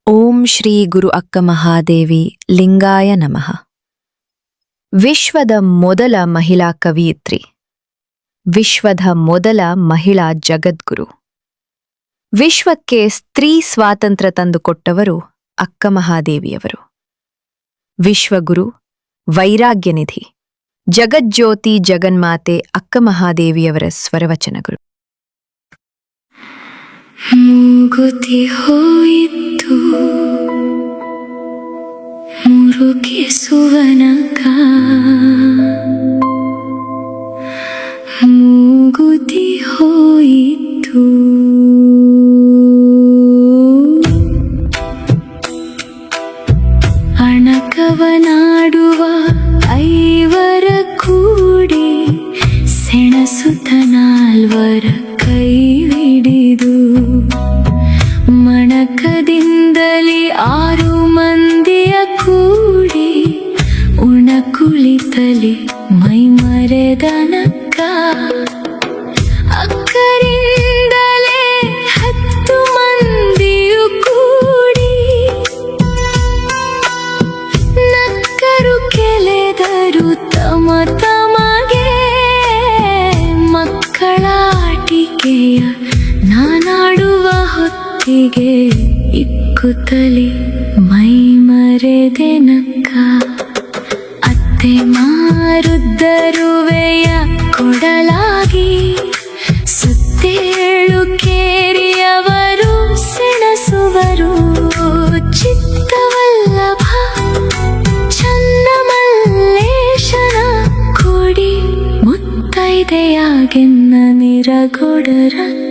ಓಂ ಶ್ರೀ ಗುರು ಅಕ್ಕ ಮಹಾದೇವಿ ಲಿಂಗಾಯ ನಮಃ. ವಿಶ್ವದ ಮೊದಲ ಮಹಿಳಾ ಕವಿಯಿತ್ರಿ, ವಿಶ್ವದ ಮೊದಲ ಮಹಿಳಾ ಜಗದ್ಗುರು, ವಿಶ್ವಕ್ಕೆ ಸ್ತ್ರೀ ಸ್ವಾತಂತ್ರ್ಯ ತಂದುಕೊಟ್ಟವರು ಅಕ್ಕ ಮಹಾದೇವಿಯವರು. ವಿಶ್ವಗುರು, ವೈರಾಗ್ಯನಿಧಿ, ಜಗಜ್ಯೋತಿ ಜಗನ್ಮಾತೆ ಅಕ್ಕ ಮಹಾದೇವಿಯವರ ಸ್ವರವಚನಗಳು. ಮೂಗುತಿ ಹೋಯಿತು ಮುರುಗಿಸುವನಕ, ಮೂಗುತಿ ಹೋಯಿತು ಅಣಕವನಾಡುವ ಐವರ ಕೂಡಿ, ಸೆಣಸುತ್ತ ನಾಲ್ವರ ಕೈ ಹಿಡಿದು, ಮಣಕದಿಂದಲೇ 6 ಮಂದಿಯ ಕೂಡಿ, ಉಣ ಕುಳಿತಲಿ ಮೈ ಮರೆದನಕ್ಕ, ಅಕ್ಕರಿಂದಲೇ 10 ಮಂದಿಯು ಕೂಡಿ, ನಕ್ಕರು ಕೆಲೆದರು ತಮ ತಮಗೆ, ಮಕ್ಕಳ ಆಟಿಕೆಯ ನಾನಾಡುವ ಹೊತ್ತಿಗೆ, ಇಕ್ಕುತ್ತಲಿ ಮೈ ಮರೆದೆನಕ್ಕ, ಅತ್ತೆ ಮಾರುದ್ದರುವೆಯ ಕೊಡಲಾಗಿ, ಸುತ್ತೇಳು ಕೇರಿಯವರು ಸೆಣಸುವರು, ಚಿತ್ತವಲ್ಲಭ ಚನ್ನಮಲ್ಲೇಶನ ಕೊಡಿ, ಮುತ್ತೈದೆಯಾಗೆನ್ನ ನಿರಗೊಡರಕ್ಕ.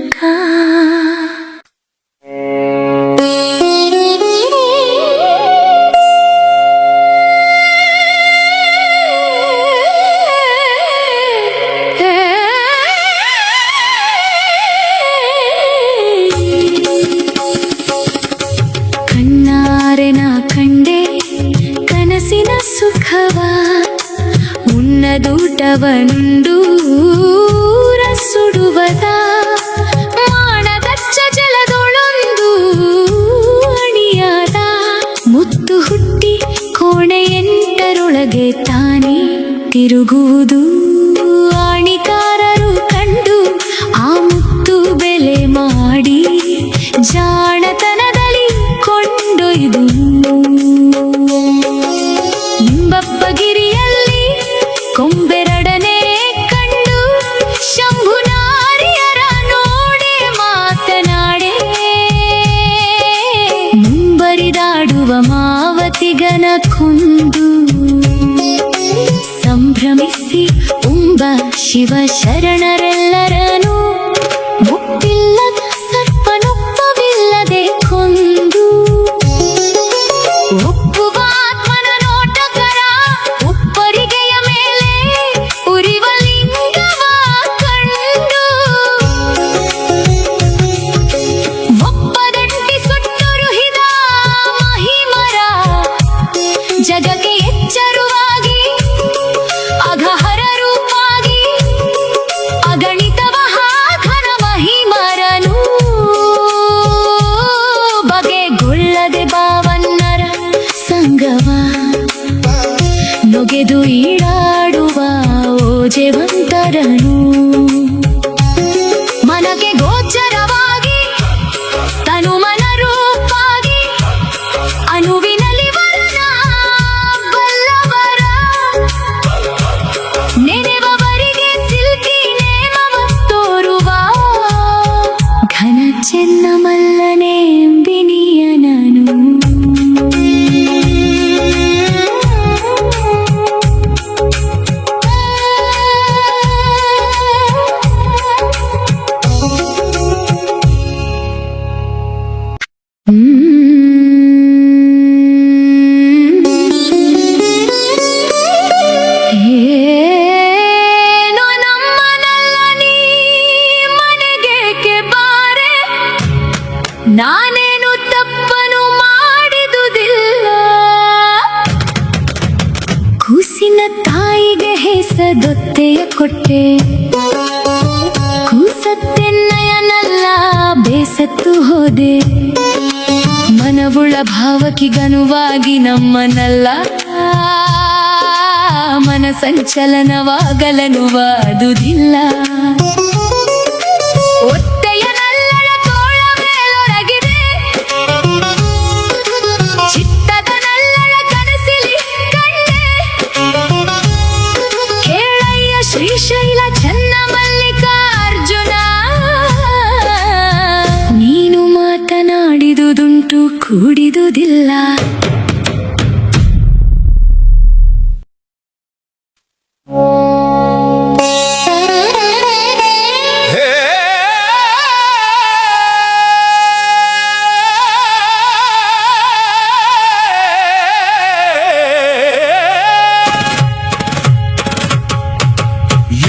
ಕಣ್ಣಾರೆ ನಾ ಕಂಡೆ ಕನಸಿನ ಸುಖವ, ಉಣ್ಣದೂಟವನುಂಡು ಸುಡುವದ, ಮಾಣದಚ್ಚ ಜಲದೊಳೊಂದು ಅಣಿಯಾದ, ಮುತ್ತು ಹುಟ್ಟಿ ಕೋಣೆ 8ರೊಳಗೆ ತಾನೇ ತಿರುಗುವುದು, ಆಣಿಕಾರರು ಕಂಡು ಆ ಮುತ್ತು ಬೆಲೆ ಮಾಡಿ, ಜಾಣತನದಲ್ಲಿ ಕೊಂಡೊಯ್ದು, ನಿಂಬಪ್ಪಗಿರಿಯಲ್ಲಿ ಕೊಂಬೆರಡನೆ ಕಂಡು, ಶಂಭುನಾರಿಯರ ನೋಡೆ ಮಾತನಾಡೆ, ಮುಂಬರಿದಾಡುವ ಮಾವತಿಗನ ಕೊಂದು, ಸಂಭ್ರಮಿಸಿ ಉಂಬ ಶಿವ ಶರಣರೆಲ್ಲರನು, ಮುಪ್ಪಿಲ್ಲದ ಸರ್ಪನೊಪ್ಪವಿಲ್ಲದೆ ಕೊಂದು, ಒಪ್ಪುವ ಆತ್ಮನ ನೋಟಕರ ಉಪ್ಪರಿಗೆಯ ಮೇಲೆ ಉರಿವ ಲಿಂಗವ ಕಂಡು, ಒಪ್ಪದಂಟಿ ಸುಟ್ಟುರುಹಿದ ಮಹಿಮರ, ಜಗಕ್ಕೆ ಎಚ್ಚರವಾಗಿ ಅಘಹರ ರೂಪಾಗಿ, ಅಗಣಿತವ ಘನ ಮಹಿಮರನು, ಬಗೆಗೊಳ್ಳದೆ ಬಾವನ್ನರ ಸಂಗವ, ನೊಗೆದು ಈಡಾಡುವ ಓಜೆವಂತರನು, ಮನಗೆ ಗೋಚರವಾಗಿ ತನು ಮನರೂಪಾಗಿ, ಅನುವಿನಲ್ಲಿ ವರನ ಬಲ್ಲವರ, ನೆನೆವವರಿಗೆ ಸಿಲ್ಕಿ ನೇಮವ ತೋರುವ, ಘನ ಚೆನ್ನಮಲ್ಲನೆ ಎಂಬಿನಿಯನನು. ಏನೋ ನಮ್ಮನಲ್ಲ ನೀ ಮನೆಗೇಕೆ ಬಾರೆ, ನಾನೇನು ತಪ್ಪನು ಮಾಡಿದುದಿಲ್ಲ, ಕೂಸಿನ ತಾಯಿಗೆ ಹೆಸದೊತ್ತೆಯ ಕೊಟ್ಟೆ, ಕೂಸತ್ತೆನ್ನಯನಲ್ಲ ಬೇಸತ್ತು ಹೋದೆ, ಮನ ಮನವುಳ ಭಾವಕಿಗನುವಾಗಿ ನಮ್ಮನಲ್ಲ ಮನ ಸಂಚಲನವಾಗಲನುವಾದುದಿಲ್ಲ. ಒತ್ತೆಯ ನಲ್ಲಳ ತೋಳ ಮೇಲೊರಗಿದೆ, ಚಿತ್ತದ ನಲ್ಲಳ ಕನಸಿಲಿ ಕಂಡೆ. ಕೇಳಯ್ಯ ಶ್ರೀಶೈಲ ಚನ್ನ ಮಲ್ಲಿಕಾರ್ಜುನ, ನೀನು ಮಾತನಾಡಿದುದುಂಟು ಕೂಡಿದುದಿಲ್ಲ.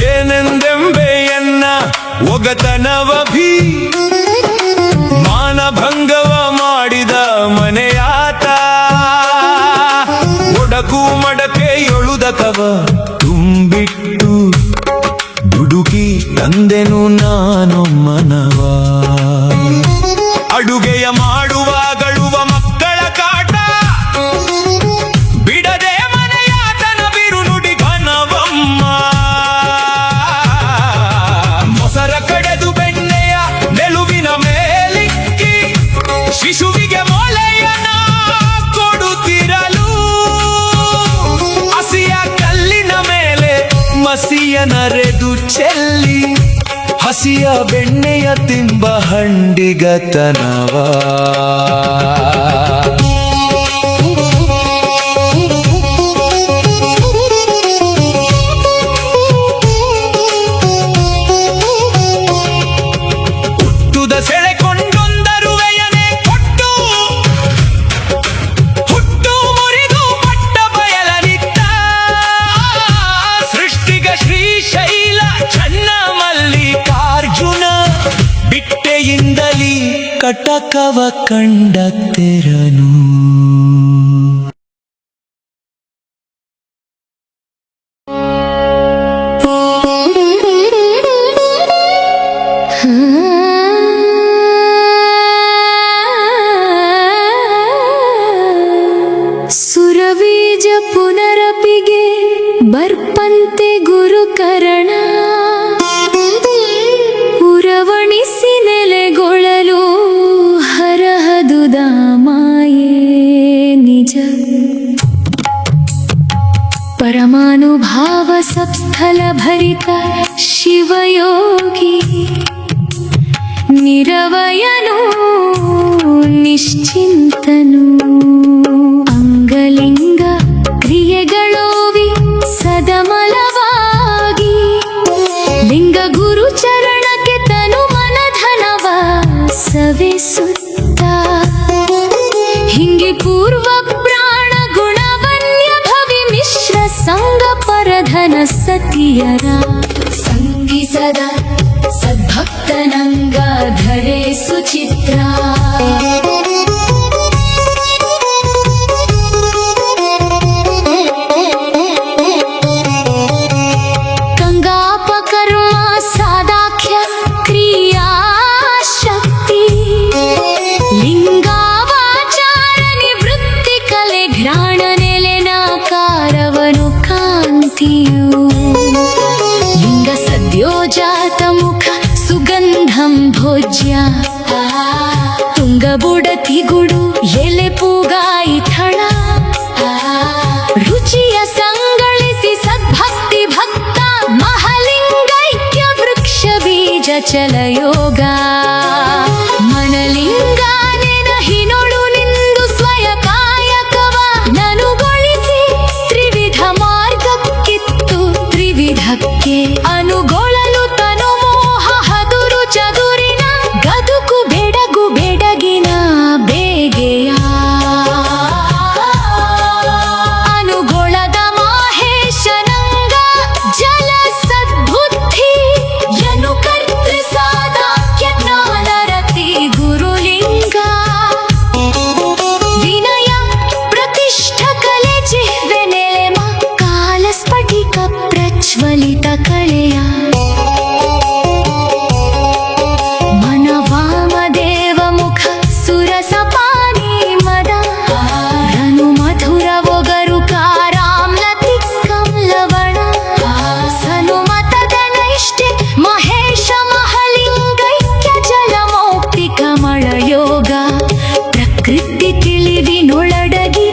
ಏನೆಂದೆಂಬೆಯನ್ನ ಒಗತನವಭಿ ಮಾನಭಂಗವ ಮಾಡಿದ ಮನೆಯಾತ, ಒಡಕು ಮಡಕೆ ಎಳುದಕವ ತುಂಬಿಟ್ಟು ದುಡುಕಿ ತಂದೆನು ನಾನೊಮ್ಮನವ. ಅಡುಗೆಯ ಮಾಡುವಾಗಳುವ ಮಕ್ಕಳ ಕಾಟ, ಬಿಡದೆ ಮನೆಯಾತನ ಬಿರುನುಡಿ ಘನವಮ್ಮ. ಮೊಸರ ಕಡೆದು ಬೆಣ್ಣೆಯ ನೆಲುವಿನ ಮೇಲಿಕ್ಕಿ ಶಿಶುವಿಗೆ ಮೊಲೆಯನ ಕೊಡುತ್ತಿರಲು, ಹಸಿಯ ಕಲ್ಲಿನ ಮೇಲೆ ಮಸಿಯ ನರೆದು ಚೆಲ್ಲಿ ಹಸಿಯ ಬೆಣ್ಣೆಯ ತಿಂಬ ಹಂಡಿಗತನವ. ಹುಟ್ಟುದ ಸೆಳೆಕೊಂಡೊಂದರುವೆಯನೆ ಕೊಟ್ಟು ಹುಟ್ಟು ಮುರಿದು ಪಟ್ಟ ಬಯಲನಿತ್ತ, ಸೃಷ್ಟಿಗ ಶ್ರೀಶೈಲ ಚನ್ನ ಮಲ್ಲಿಕಾರ್ಜುನ, ಬಿಟ್ಟೆಯಿಂದಲೀ ಕಟಕವ ಕಂಡತ್ತೆರನು. ಸುರಬೀಜ ಪುನರಪಿಗೆ ಬರ್ಪಂತೆ ಗುರುಕರಣ, ಉರವಣಿಸಿ ನೆಲೆಗೊಳ್ಳಲು ಹರಹದುದ ಮಾಯೇ ನಿಜ. ಪರಮಾನುಭಾವ ಸಪ್ಸ್ಥಲ ಭರಿತ ಶಿವಯೋಗಿ, ನಿರವಯನು ನಿಶ್ಚಿಂತನು. ಅಂಗಲಿಂಗ ಕ್ರಿಯೆಗಳೋವಿ ಸದಮಲವಾಗಿ, ಲಿಂಗ ಗುರು ಚರಣಕ್ಕೆ ತನು ಮನಧನವ ಸವೆಸುತ್ತ. ಹಿಂಗೆ ಪೂರ್ವ ಪ್ರಾಣ ಗುಣವನ್ಯ ಭವಿ ಮಿಶ್ರ ಸಂಗ ಪರಧನ ಸತಿಯರ ಸಂಗಿಸದ ಸದ್ಭಕ್ತನಂಗ ಧರೆ ಸುಚಿತ್ರ. ಗಂಗಾಪಕರ್ಮ ಸಾದಾಖ್ಯ ಕ್ರಿಯಾ ಶಕ್ತಿ, ಲಿಂಗಾವಾಚಾರ ನಿವೃತ್ತಿ ಕಲೆ ಘ್ರಾಣ ನೆಲೆನಾಕಾರವನು ಕಾಂತಿಯು. ಲಿಂಗ ಸದ್ಯೋಜಾತ ಮುಖ ಸುಗಂಧಂ ಭೋಜ್ಯ, ತುಂಗಬುಡತಿ ಗುಡು ಎಲೆ ಪೂಗಾಯಿ ಥಳ. ರುಚಿಯ ಸಂಗಳಿಸಿ ಸದ್ಭಕ್ತಿ ಭಕ್ತ ಮಹಲಿಂಗೈಕ್ಯ ವೃಕ್ಷ ಬೀಜ ಚಲಯೋಗ. ಮನಲಿಂಗಾನೆನ ಹಿನೊಳು ನಿಂದು ಸ್ವಯ ಕಾಯಕವ ನನುಗೊಳಿಸಿ ತ್ರಿವಿಧ ಮಾರ್ಗಕ್ಕಿತ್ತು ತ್ರಿವಿಧಕ್ಕೆ ಅನುಗೊಳ್ಳಲು ತನು ಮೋಹ ಹದುರು ಚದುರಿನ ಗದುಕು ಬೆಡಗು ಬೆಡಗಿನ ಬೇಗೆಯ. ಅನುಗೊಳದ ಮಾಹೇಶನಂಗ ಜಲ ಸದ್ಬುದ್ಧಿ ಎನು ಕರ್ತೃ ಸಾದಾಕ್ಯ ಜ್ಞಾನರ ತಿಳಿವಿ ತಿಳಿವಿನೊಳಡಗಿ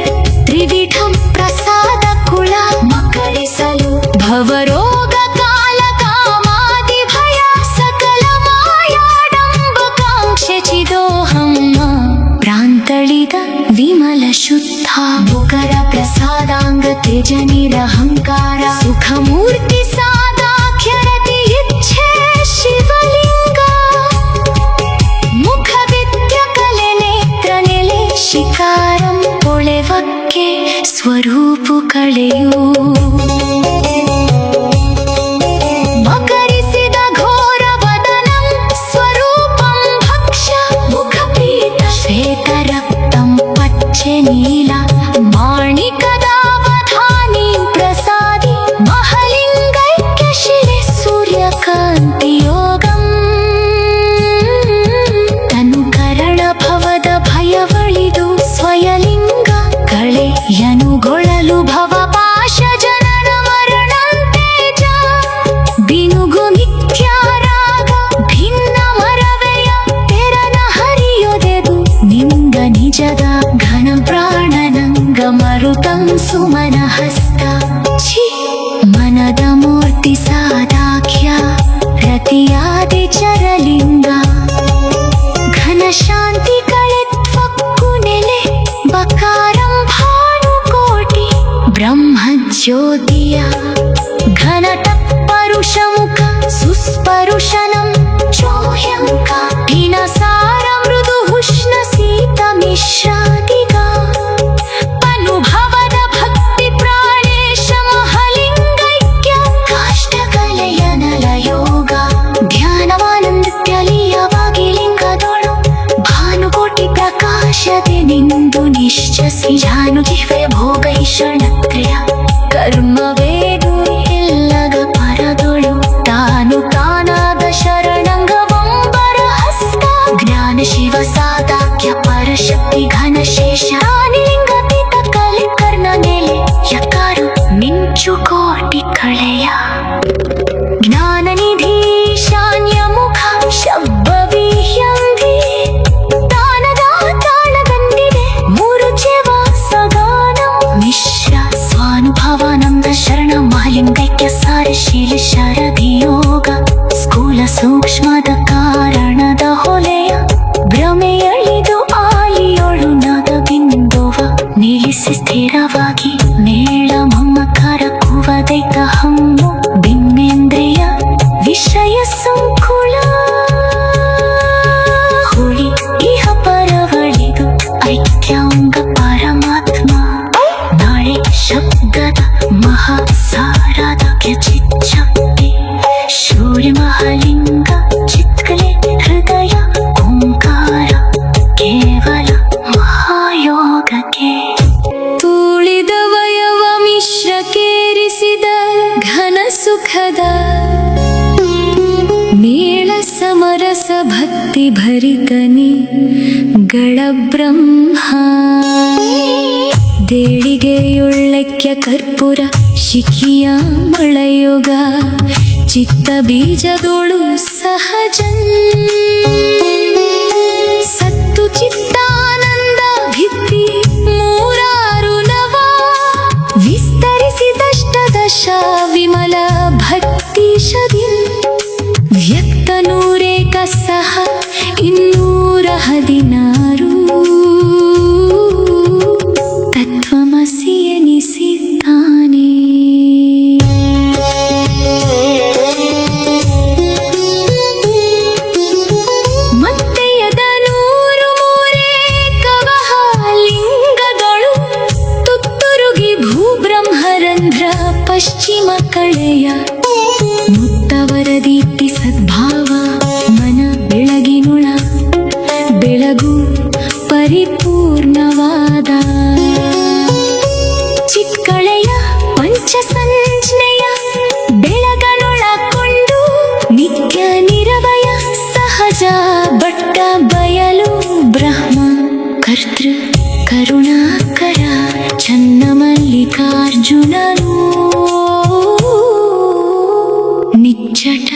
ತ್ರಿವಿಧಂ ಪ್ರಸಾದ ಕುಳ ಮಕಳಿಸಲು ಭವರೋಗ ಕಾಲ ಕಾಮಾದಿ ಭಯ ಸಕಲ ಮಾಯಾಡಂಬ ಕಾಂಕ್ಷೆ ಚಿದೋಹಮ್ಮ ಪ್ರಾಂತಳಿದ ವಿಮಲ ಶುದ್ಧ ಮುಖರ ಪ್ರಸಾದಾಂಗ ತೇಜ ನಿರಹಂಕಾರ ಸುಖಮೂರ್ತಿ ಸಾದಾಖ್ಯರತಿ ಇಚ್ಛೆ ಶಿವಲಿಂಗ ಮುಖ ವಿದ್ಯ ಕಲೆ ನೇತ್ರ ನೆಲೆ ಶಿಕಾರಂ ಕೊಳೆವಕ್ಕೆ ಸ್ವರೂಪು ಕಳೆಯೂ ಮಕರಿಸಿದ ಘೋರ ವದನಂ ಸ್ವರೂಪಂ ಭಕ್ಷ್ಯ ಮುಖಪೀತ ಶ್ವೇತ ರಕ್ತಂ ಪಚ್ಚೆ ನೀಲ ಮಾಣಿಕದಾವಧಾನಿ ಪ್ರಸಾದಿ ಮಹಲಿಂಗೈಕ್ಯ ಶಿಲೆ ಸೂರ್ಯಕಾಂತಿ ಯೋಗಂ ತನುಕರಣ ಭವದ ಭಯವಳಿದು ಸ್ವಯಲಿಂಗ ಕಳೆಯನುಗೊಳ್ಳಲು ಭವಪಾಶ ಜನನ ಮರಣಂತೇಜ ಬಿನುಗು ಮಿಥ್ಯಾರಾಗ ಭಿನ್ನ ಮರವೆಯ ತೆರನ ಹರಿಯೊದೆದು ನಿಂಗ ನಿಜದ ಘನ ಪ್ರಾಣನಂಗ ಮರುತಂ ಸುಮನ ಹಸ್ತ ಛಿ ಮನದ ಮೂರ್ತಿ ಸಾದಾಖ್ಯ ರತಿಯಾದಿ ಚರಲಿಂಗ ಘನ ಶಾಂತಿ ಕಳೆತ್ವಕ್ಕು ನೆಲೆ ಬಕಾರಂ ಭಾನುಕೋಟಿ ಬ್ರಹ್ಮಜ್ಯೋತಿಯ ಘನ ತತ್ಪರುಷ ಮುಖ ಸುಸ್ಪರುಶನಂ ಚೋಹ್ಯಂಕ ಭಿನಸಾರ ಮೃದು ಉಷ್ಣ ಶೀತ ಮಿಶ್ರಾದಿಗ ಅನುಭವದ ಭಕ್ತಿ ಪ್ರಾಣೇಶ ಮಹಲಿಂಗೈಕ್ಯ ಕಾಷ್ಟಕಲೆಯನಲ ಯೋಗ ಧ್ಯಾನವಾನಂದ್ಯಲೀಯವಾಗಿ ಲಿಂಗದೊಳು ಭಾನುಕೋಟಿ ಪ್ರಕಾಶದೆ ನಿಂದು ನಿಶ್ಚಸಿ ಜಾನುಜಿಹ್ವೆ ಭೋಗೈಷಣತ್ರಯ ಕರ್ಮವೇದು ಇಲ್ಲಗ ಪರದೊಳು ತಾನು ತಾನಾದ ಶರಣಂಗವಂಬರ ಹಸ್ತ ಜ್ಞಾನ ಶಿವ ಸಾದಾಖ್ಯ ಪರಶಕ್ತಿ ಘನಶೇಷ ಲಿಂಗಾತೀತ ಕಲೆ ಕರ್ಣ ನೆಲೆ ಯಕಾರು ಮಿಂಚು ಕೋಟಿ ಕಳೆಯ ಜ್ಞಾನ ನಿಧಿ ಶಾನ್ಯ ಮುಖ ಶಬ್ಬವಿಹ್ಯಂಧಿ ತಾನದ ತಾಣದಂದಿದೆ ಮೂರು ಜೀವ ಸಗಾನಂ ಮಿಶ್ರ ಸ್ವಾನುಭವಾನಂದ ಶರಣ ಮಹಲಿಂಗೈಕ್ಯ ಸಾರಶೀಲ ಶರದಿ ಯೋಗ ಸ್ಥೂಲ ಸೂಕ್ಷ್ಮದ ಕಾರಣದ ಹೊಲೆಯ ಭ್ರಮೆಯಳಿದು ಆಲಿಯೊಳು ನದ ಬಿಂದುವ ನಿಲ್ಲಿಸಿ ಸ್ಥಿರವಾಗಿ ಮೇಳ ಮಮ್ಮಕರ ಕುವದೈತ ಹಮ್ಮು ಬಿಂಬೇಂದ್ರಿಯ ವಿಷಯ ಸಂಕುಳ ಹುಳಿ ಇಹ ಪರವಳಿದು ಐಕ್ಯಾಂಗ ಪರಮಾತ್ಮ ನಾಳೆ ಶಬ್ದದ ಮಹಾಸಾರದ ಚಿಚ್ಚಕ್ತಿ ಶೂರ್ಯ ಮಹಲಿಂಗ ಚಿತ್ಕಲೆ ಹೃದಯ ಓಂಕಾರ ಕೇವಲ ಮಹಾಯೋಗಕ್ಕೆ ತೂಳಿದ ವಯವ ಮಿಶ್ರಕೇರಿಸಿದ ಘನ ಸುಖದ ಮೇಳ ಸಮರಸ ಭಕ್ತಿ ಭರಿತನಿ ಗಳ ಬ್ರಹ್ಮ ದೇಳಿಗೆಯುಳ್ಳಕ್ಯ ಕರ್ಪೂರ ಶಿಖಿಯ ಮಳೆಯುಗ ಚಿತ್ತ ಬೀಜದೋಳು ಸಹಜನ್ ಸತ್ತು ಚಿತ್ತಾನಂದ ಭಿತ್ತಿ ಮೂರಾರು ನವ ವಿಸ್ತರಿಸಿದಷ್ಟದಶ ವಿಮಲ ಭಕ್ತಿಶದಿನ್ ವ್ಯಕ್ತ ನೂರೇಕ ಸಹ 216 ತತ್ವಮಸಿ ಎನಿಸಿದ್ದಾನೆ ಮತ್ತೆ ಯದ 103 ಲಿಂಗಗಳು ತುತ್ತುರುಗಿ ಭೂಬ್ರಹ್ಮರಂಧ್ರ ಪಶ್ಚಿಮ ಕಳೆಯ ಮುತ್ತವರದೀಪ್ತಿ ಸದ್ಭಾವ ಮನ ಬೆಳಗಿನುಳ ಬೆಳಗು ಪರಿಪೂರ್ಣವಾದ ಚಿತ್ಕಳೆಯ ಪಂಚ ಸಂಜ್ಞೆಯ ಬೆಳಗನೊಳಕೊಂಡು ನಿತ್ಯ ನಿರವಯ ಸಹಜ ಬಟ್ಟ ಬಯಲು ಬ್ರಹ್ಮ ಕರ್ತೃ ಕರುಣಾಕರ ಚನ್ನಮಲ್ಲಿಕಾರ್ಜುನನು ನಿಚ್ಚಟ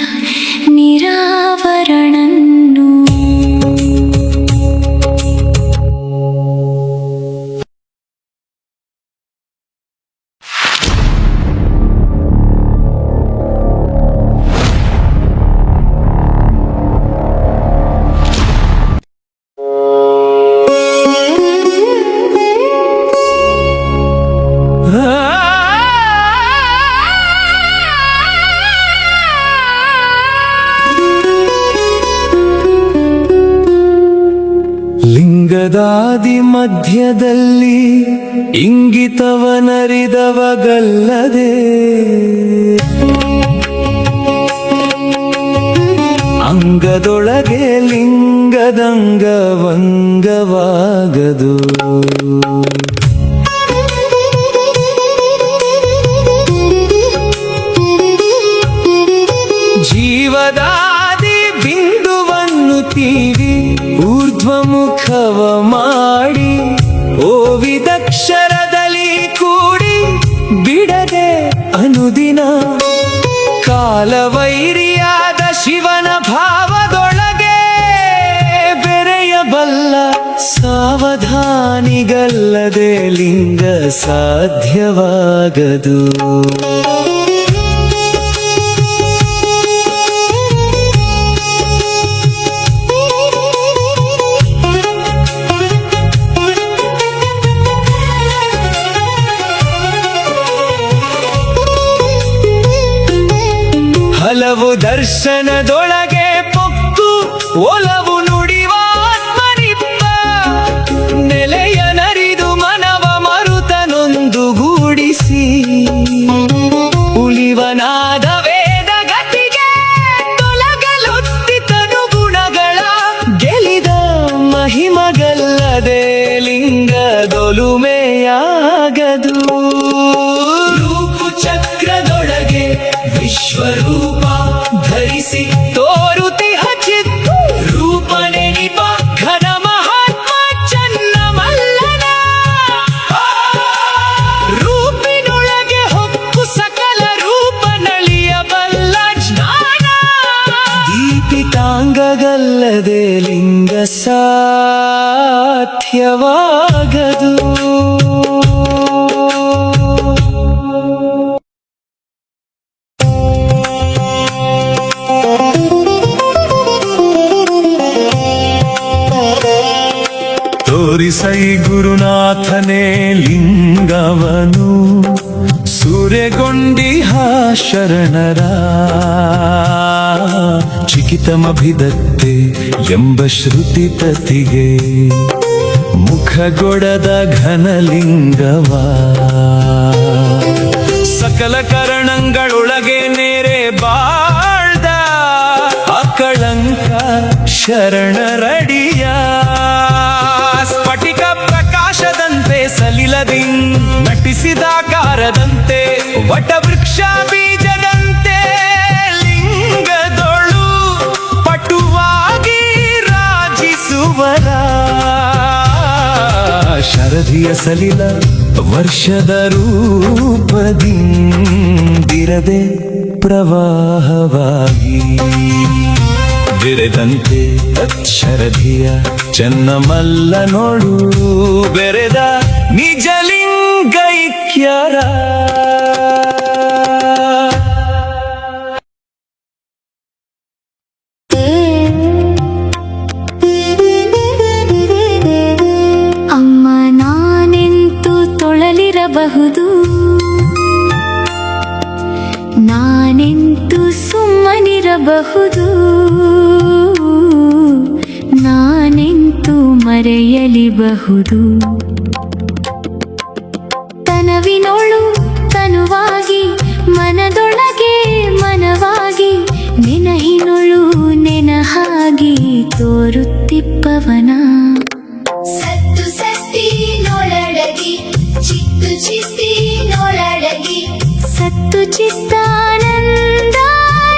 ನಿರಾವರಣನ್ನು ಲಿಂಗದಾದಿ ಮಧ್ಯದಲ್ಲಿ ಇಂಗಿತವನರಿದವಗಲ್ಲದೆ ಅಂಗದೊಳಗೆ ಲಿಂಗದಂಗವಂಗವಾಗದು. ಜೀವದಾದಿ ಬಿಂದುವನ್ನು ತೀರಿ ಊರ್ಧ್ವಮುಖವ ಮಾಡಿ ಓವಿದಕ್ಷರದಲ್ಲಿ ಕೂಡಿ ಬಿಡದೆ ಅನುದಿನ ಕಾಲವೈರಿಯಾದ ಶಿವನ ಭಾವದೊಳಗೆ ಬೆರೆಯಬಲ್ಲ ಸಾವಧಾನಿಗಲ್ಲದೆ ಲಿಂಗ ಸಾಧ್ಯವಾಗದು. ಹಲವು ದರ್ಶನದೊಳಗೆ ಪೊಕ್ಕು ಒಲವು ನುಡಿವ ಆತ್ಮನಿಪ್ಪ ನೆಲೆಯ ನರಿದು ಮನವ ಮರುತನೊಂದುಗೂಡಿಸಿ ಉಳಿವನಾದ ವೇದ ಗತಿಗೆ ತೊಲಗಲೊತ್ತಿತನು ಗುಣಗಳ ಗೆಲಿದ ಮಹಿಮಗಲ್ಲದೆ ಲಿಂಗದೊಲುಮೆಯಾಗದು. ರೂಪು ಚಕ್ರದೊಳಗೆ ವಿಶ್ವರೂಪ ಧರಿಸಿ ತೋರುತಿಹ ಚಿತ್ತು ರೂಪ ನೆನಿಪ ಘನ ಮಹಾತ್ಮ ಚನ್ನಮಲ್ಲನ ರೂಪಿನೊಳಗೆ ಹೊಕ್ಕು ಸಕಲ ರೂಪ ನಳಿಯಬಲ್ಲ ಜ್ಞಾನ ದೀಪಿತಾಂಗಗಲ್ಲದೆ ಲಿಂಗ ಸಾಧ್ಯವಾಗದು. ತೋರಿಸೈ ಗುರುನಾಥನೇ ಲಿಂಗವನು ಸೂರೆಗೊಂಡಿಹ ಶರಣರ ಚಿಕಿತಮಭಿದತ್ತೆ ಎಂಬ ಶ್ರುತಿ ತತಿಗೆ ಮುಖಗೊಡದ ಘನಲಿಂಗವ ಸಕಲ ಕರಣಗಳೊಳಗೆ ನೇರೆ ಬಾಳ್ದ ಅಕಳಂಕ ಶರಣರಡಿಯ ಸ್ಫಟಿಕ ಪ್ರಕಾಶದಂತೆ ಸಲಿಲದಿ ನಟಿಸಿದಾಕಾರದಂತೆ ವಟವೃಕ್ಷ ಬೀಜದಂತೆ ಲಿಂಗದೊಳು ಪಟುವಾಗಿ ರಾಜಿಸುವರ ಶರದಿಯ ಸಲಿಲ ವರ್ಷದ ರೂಪದಿಂದಿರದೆ ಪ್ರವಾಹವಾಗಿ ಬೆರೆದಂತೆ ಶರದಿಯ ಚನ್ನಮಲ್ಲ ನೋಡು ಬೆರೆದ ನಿಜಲಿಂಗೈಕ್ಯರ ಅಮ್ಮ ನಾನೆಂತೂ ತೊಳಲಿರಬಹುದು, ನಾನೆಂತೂ ಸುಮ್ಮನಿರಬಹುದು, ನಾನೆಂತೂ ಮರೆಯಲಿಬಹುದು. ತನವಿನೊಳು ತನುವಾಗಿ ಮನದೊಳಗೆ ಮನವಾಗಿ ನೆನಹಿನೊಳು ನೆನಹಾಗಿ ತೋರುತ್ತಿಪ್ಪವನ ಸತ್ತು ಸತ್ತಿ ನೋಳಡಗಿ ಚಿತ್ತು ಚಿತ್ತಿ ನೋಳಡಗಿ ಸತ್ತು ಚಿತ್ತಾನಂದ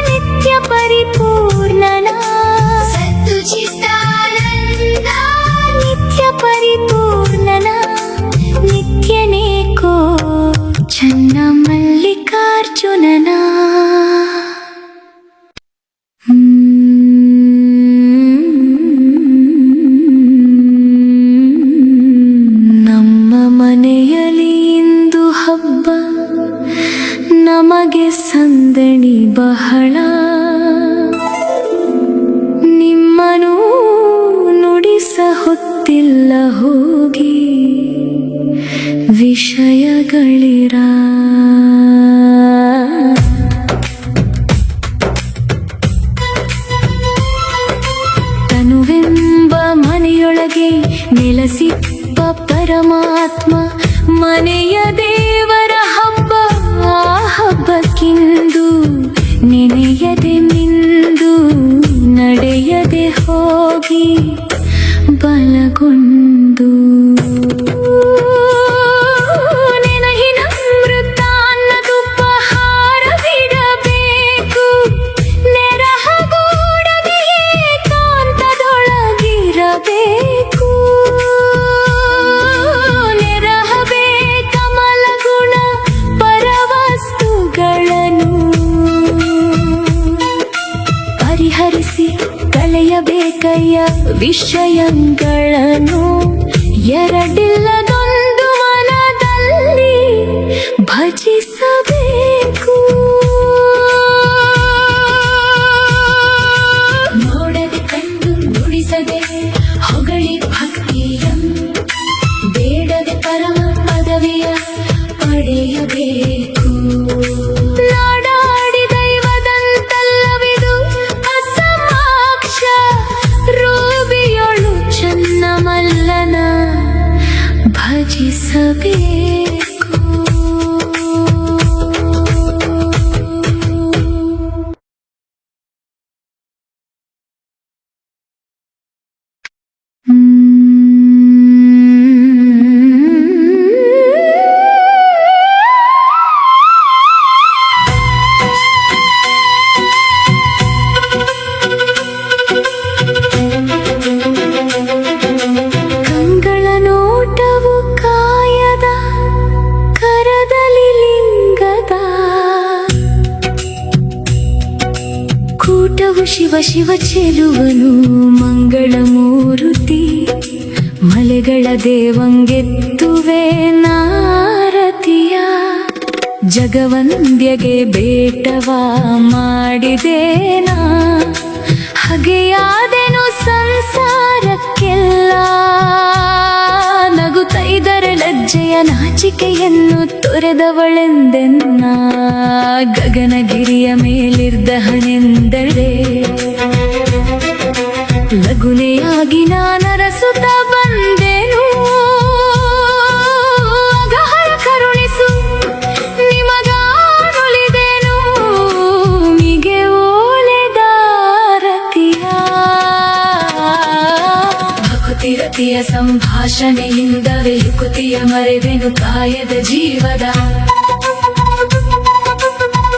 ನಿತ್ಯ ಪರಿಪೂರ್ಣನ ಸತ್ತು ಚಿತ್ತಾನಂದ ನಿತ್ಯ ಪರಿಪೂರ್ಣನ ನಿತ್ಯನೇಕೋ ಚನ್ನ ಮಲ್ಲಿಕಾರ್ಜುನನ ನಮ್ಮ ಮನೆಯಲ್ಲಿ ಇಂದು ಹಬ್ಬ, ನಮಗೆ ಸಂದಣಿ ಬಹಳ. ನಿಮ್ಮನು ನುಡಿಸ ಹೊತ್ತಿಲ್ಲ ಹೋಗಿ ವಿಷಯಗಳಿರ. ತನುವೆಂಬ ಮನೆಯೊಳಗೆ ನೆಲ ಪರಮಾತ್ಮ ಮನೆಯ ದೇವರ ಹಬ್ಬ. ಆ ಹಬ್ಬಕ್ಕಿಂದು ನೆನೆಯದೆ ಮಿಂದು ನಡೆಯದೆ ಹೋಗಿ ಬಲಗೊಂಡು ನೆನಹಿನ ಮೃತಾನ್ನದುಪಹಾರವಿಡಬೇಕು. ನೆರಹಗೂಡದೆ ಏಕಾಂತದೊಳಗಿರಬೇಕು. ನೆರಹಬೇ ಕಮಲಗುಣ ಪರವಸ್ತುಗಳನ್ನು ಪರಿಹರಿಸಿ ಕಳೆಯಬೇಕಯ್ಯ ವಿಷಯಗಳನ್ನು. ಎರಡಿಲ್ಲದೊಂದು ಮನದಲ್ಲಿ ಭಜಿಸಬೇಕು. ನೋಡದೆ ಕಂಡು ನುಡಿಸದೆ ಹೊಗಳಿ ಭಕ್ತಿಯಂ. ಬೇಡದೆ ಪರಮ ಪದವಿಯ ಪಡೆಯಬೇಕು. ನಾಡಾಡಿ ದೈವದಂತಲ್ಲವಿದು ಅಸಮಾಕ್ಷ. ರೂಬಿಯೊಳು ಚನ್ನಮಲ್ಲನ ಭಜಿಸಬೇಕು. ಕಂಗಳ ನೋಟವು ಕಾಯದ ಕರದಲ್ಲಿ ಲಿಂಗದ ಕೂಟವು ಶಿವ ಶಿವ ಚೆಲುವನು ಮಂಗಳ ಮೂರುತಿ. ಮಲೆಗಳ ದೇವಂಗೆತ್ತುವೆ ನಾರತಿಯ. ಜಗವಂದ್ಯಗೆ ಬೇಟವ ಮಾಡಿದೇನಾ. ಹಗೆಯಾದೆನು ಸಂಸಾರಕ್ಕೆಲ್ಲ. ನಗುತ್ತೈದರೆ ಲಜ್ಜೆಯ ನಾಚಿಕೆಯನ್ನು ತೊರೆದವಳೆಂದೆನ್ನ. ಗಗನಗಿರಿಯ ಮೇಲಿರ್ದಹನೆಂದಡೆ ಲಗುನೆಯಾಗಿ ನಾನರಸುತ್ತ ಬಂದೆನು. ಅಗಹರ ಕರುಣಿಸು ನಿಮಗಾನುಳಿದೆನು. ಮಿಗೆ ಓಲೆದಾರತಿಯ ಭಕುತಿರತಿಯ ಸಂಭಾಷಣೆಯಿಂದವೇ ಯುಕುತಿಯ ಮರೆವೆನು ಕಾಯದ ಜೀವದ.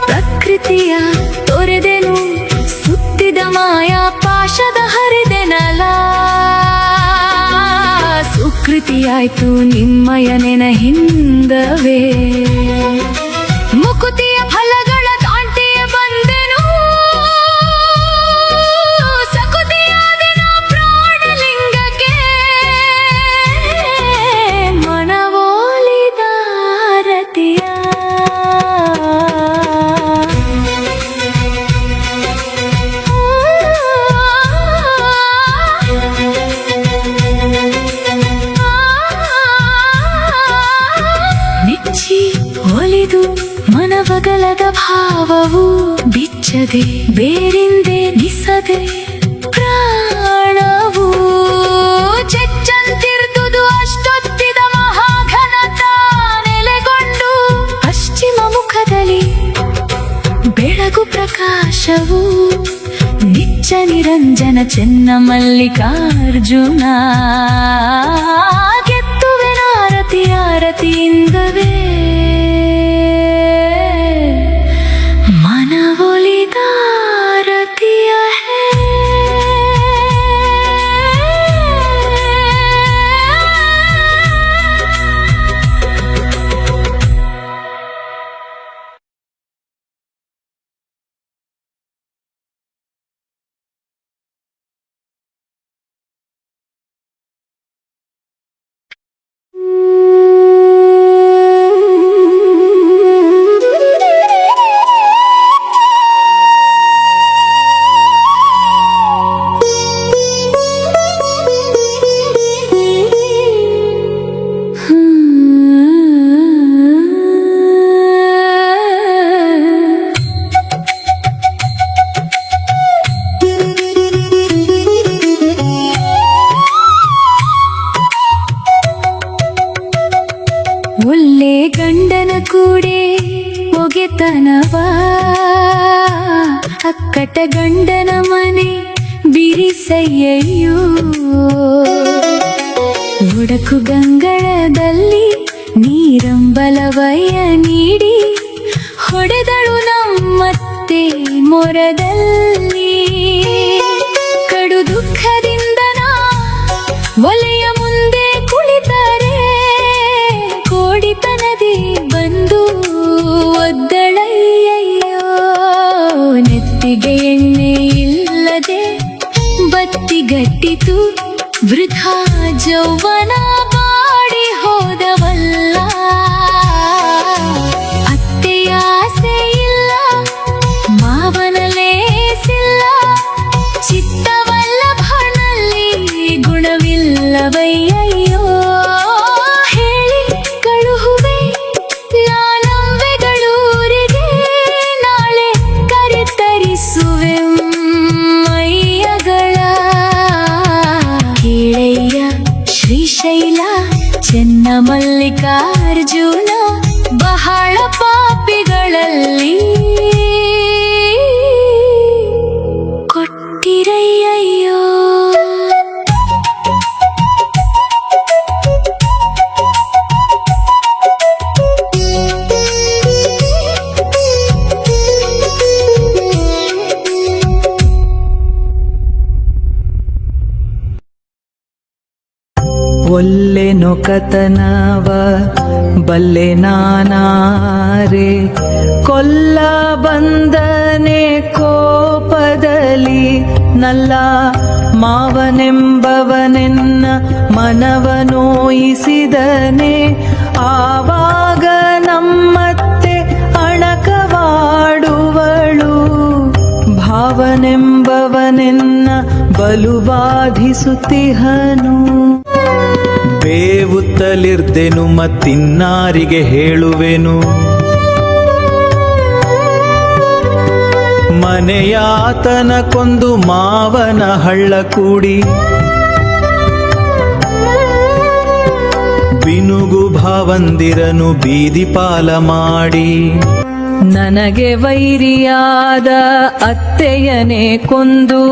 ಪ್ರಕೃತಿಯ ತೊರೆದೆನು ಸುತ್ತಿದ ಮಾಯಾ ಪಾಶದ ಹರಿದೆನಲ. ಸುಕೃತಿಯಾಯ್ತು ನಿಮ್ಮಯ ನೆನಹಿಂದವೇ. ಮುಕುತಿಯ ಫಲಗಳ ದಾಂಟಿಯ ಬಂದೆನು. ಸಕುತಿಯಾದೆನ ಪ್ರಾಣಲಿಂಗಕ್ಕೆ. ಮನವೋಲಿದಾರತಿಯ ನೆಚ್ಚಿ ಒಲಿದು ಮನವಗಲದ ಭಾವವು ಬಿಚ್ಚದೆ ಬೇರಿಂದೆ ನಿಸದೆ ಪ್ರಾಣವು ಚೆಚ್ಚಂತಿರ್ದುದು ಅಷ್ಟೊತ್ತಿದ ಮಹಾಘನತ ನೆಲೆಗೊಂಡು ಪಶ್ಚಿಮ ಮುಖದಲ್ಲಿ ಬೆಳಗು ಪ್ರಕಾಶವು. ನಿಚ್ಚ ನಿರಂಜನ ಚೆನ್ನ ಮಲ್ಲಿಕಾರ್ಜುನ. ಗೆತ್ತುವೆ ನಾರತಿ ಆರತಿಯಿಂದವೇ. ಒಳ್ಳೆ ಗಂಡನ ಕೂಡೆ ಒಗೆತನವ ಅಕ್ಕಟ ಗಂಡನ ಮನೆ ಬಿರಿಸಯ್ಯಯ್ಯೋ ಒಡಕು ಗಂಗಳದಲ್ಲಿ ನೀರಂಬಲವಯ್ಯ ನೀಡಿ ಹೊಡೆದಳು ನಮ್ಮತ್ತೆ ಮೊರದಲ್ಲಿ ಕಡು ದುಃಖದಿಂದ ನಾ ಒಲೆಯ ಮುಂದೆ ಕುಳಿತರೆ ಕೋಡಿತನದಿ ಬಂದು ಒದ್ದಳಯ್ಯಯ್ಯೋ ನೆತ್ತಿಗೆ ಎಣ್ಣೆ ಇಲ್ಲದೆ ಬತ್ತಿಗಟ್ಟಿತು ವೃಥಾ ಜೌವನ ಬಾಡಿ ಹೋದವಲ್ಲ ಅತ್ತೆಯ ಆಸೆ ಇಲ್ಲ ಮಾವನ ಲೇಸಿಲ್ಲ ಚಿತ್ತವಲ್ಲಭನಲ್ಲಿ ಗುಣವಿಲ್ಲವಯ್ಯಯ್ಯೋ ಹೇಳಿ ಕಳುಹುವೆ ನಾನಂಬೆಗಳೂರಿಗೆ ನಾಳೆ ಕರೆತರಿಸುವೆ ಮಯ್ಯಗಳ ಕೇಳಯ್ಯ ಶ್ರೀಶೈಲ ಚೆನ್ನಮಲ್ಲಿಕಾರ್ಜುನ ಬಹಳ ಪಾಪಿಗಳಲ್ಲಿ ಕೊಟ್ಟಿರಯ್ಯಯ್ಯೋ ಒಲ್ಲೆ ನೊಕತನವ ಬಲ್ಲೆ ನಾನಾರೆ ಕೊಲ್ಲ ಬಂದನೆ ಕೋಪದಲ್ಲಿ ನಲ್ಲ ಮಾವನೆಂಬವನೆನ್ನ ಮನವ ನೋಯಿಸಿದನೆ ಆವಾಗ ನಮ್ಮತ್ತೆ ಅಣಕವಾಡುವಳು ಭಾವನೆಂಬವನೆನ್ನ ಬಲು ಬಾಧಿಸುತ್ತಿಹನು ಬೇವುತ್ತಲಿರ್ದೆನು ಮತ್ತಿನ್ನಾರಿಗೆ ಹೇಳುವೆನು ಮನೆಯಾತನ ಕೊಂದು ಮಾವನ ಹಳ್ಳ ಕೂಡಿ ಬಿನುಗು ಭಾವಂದಿರನು ಬೀದಿ ಪಾಲ ಮಾಡಿ ನನಗೆ ವೈರಿಯಾದ ಅತ್ತೆಯನೇ ಕೊಂದು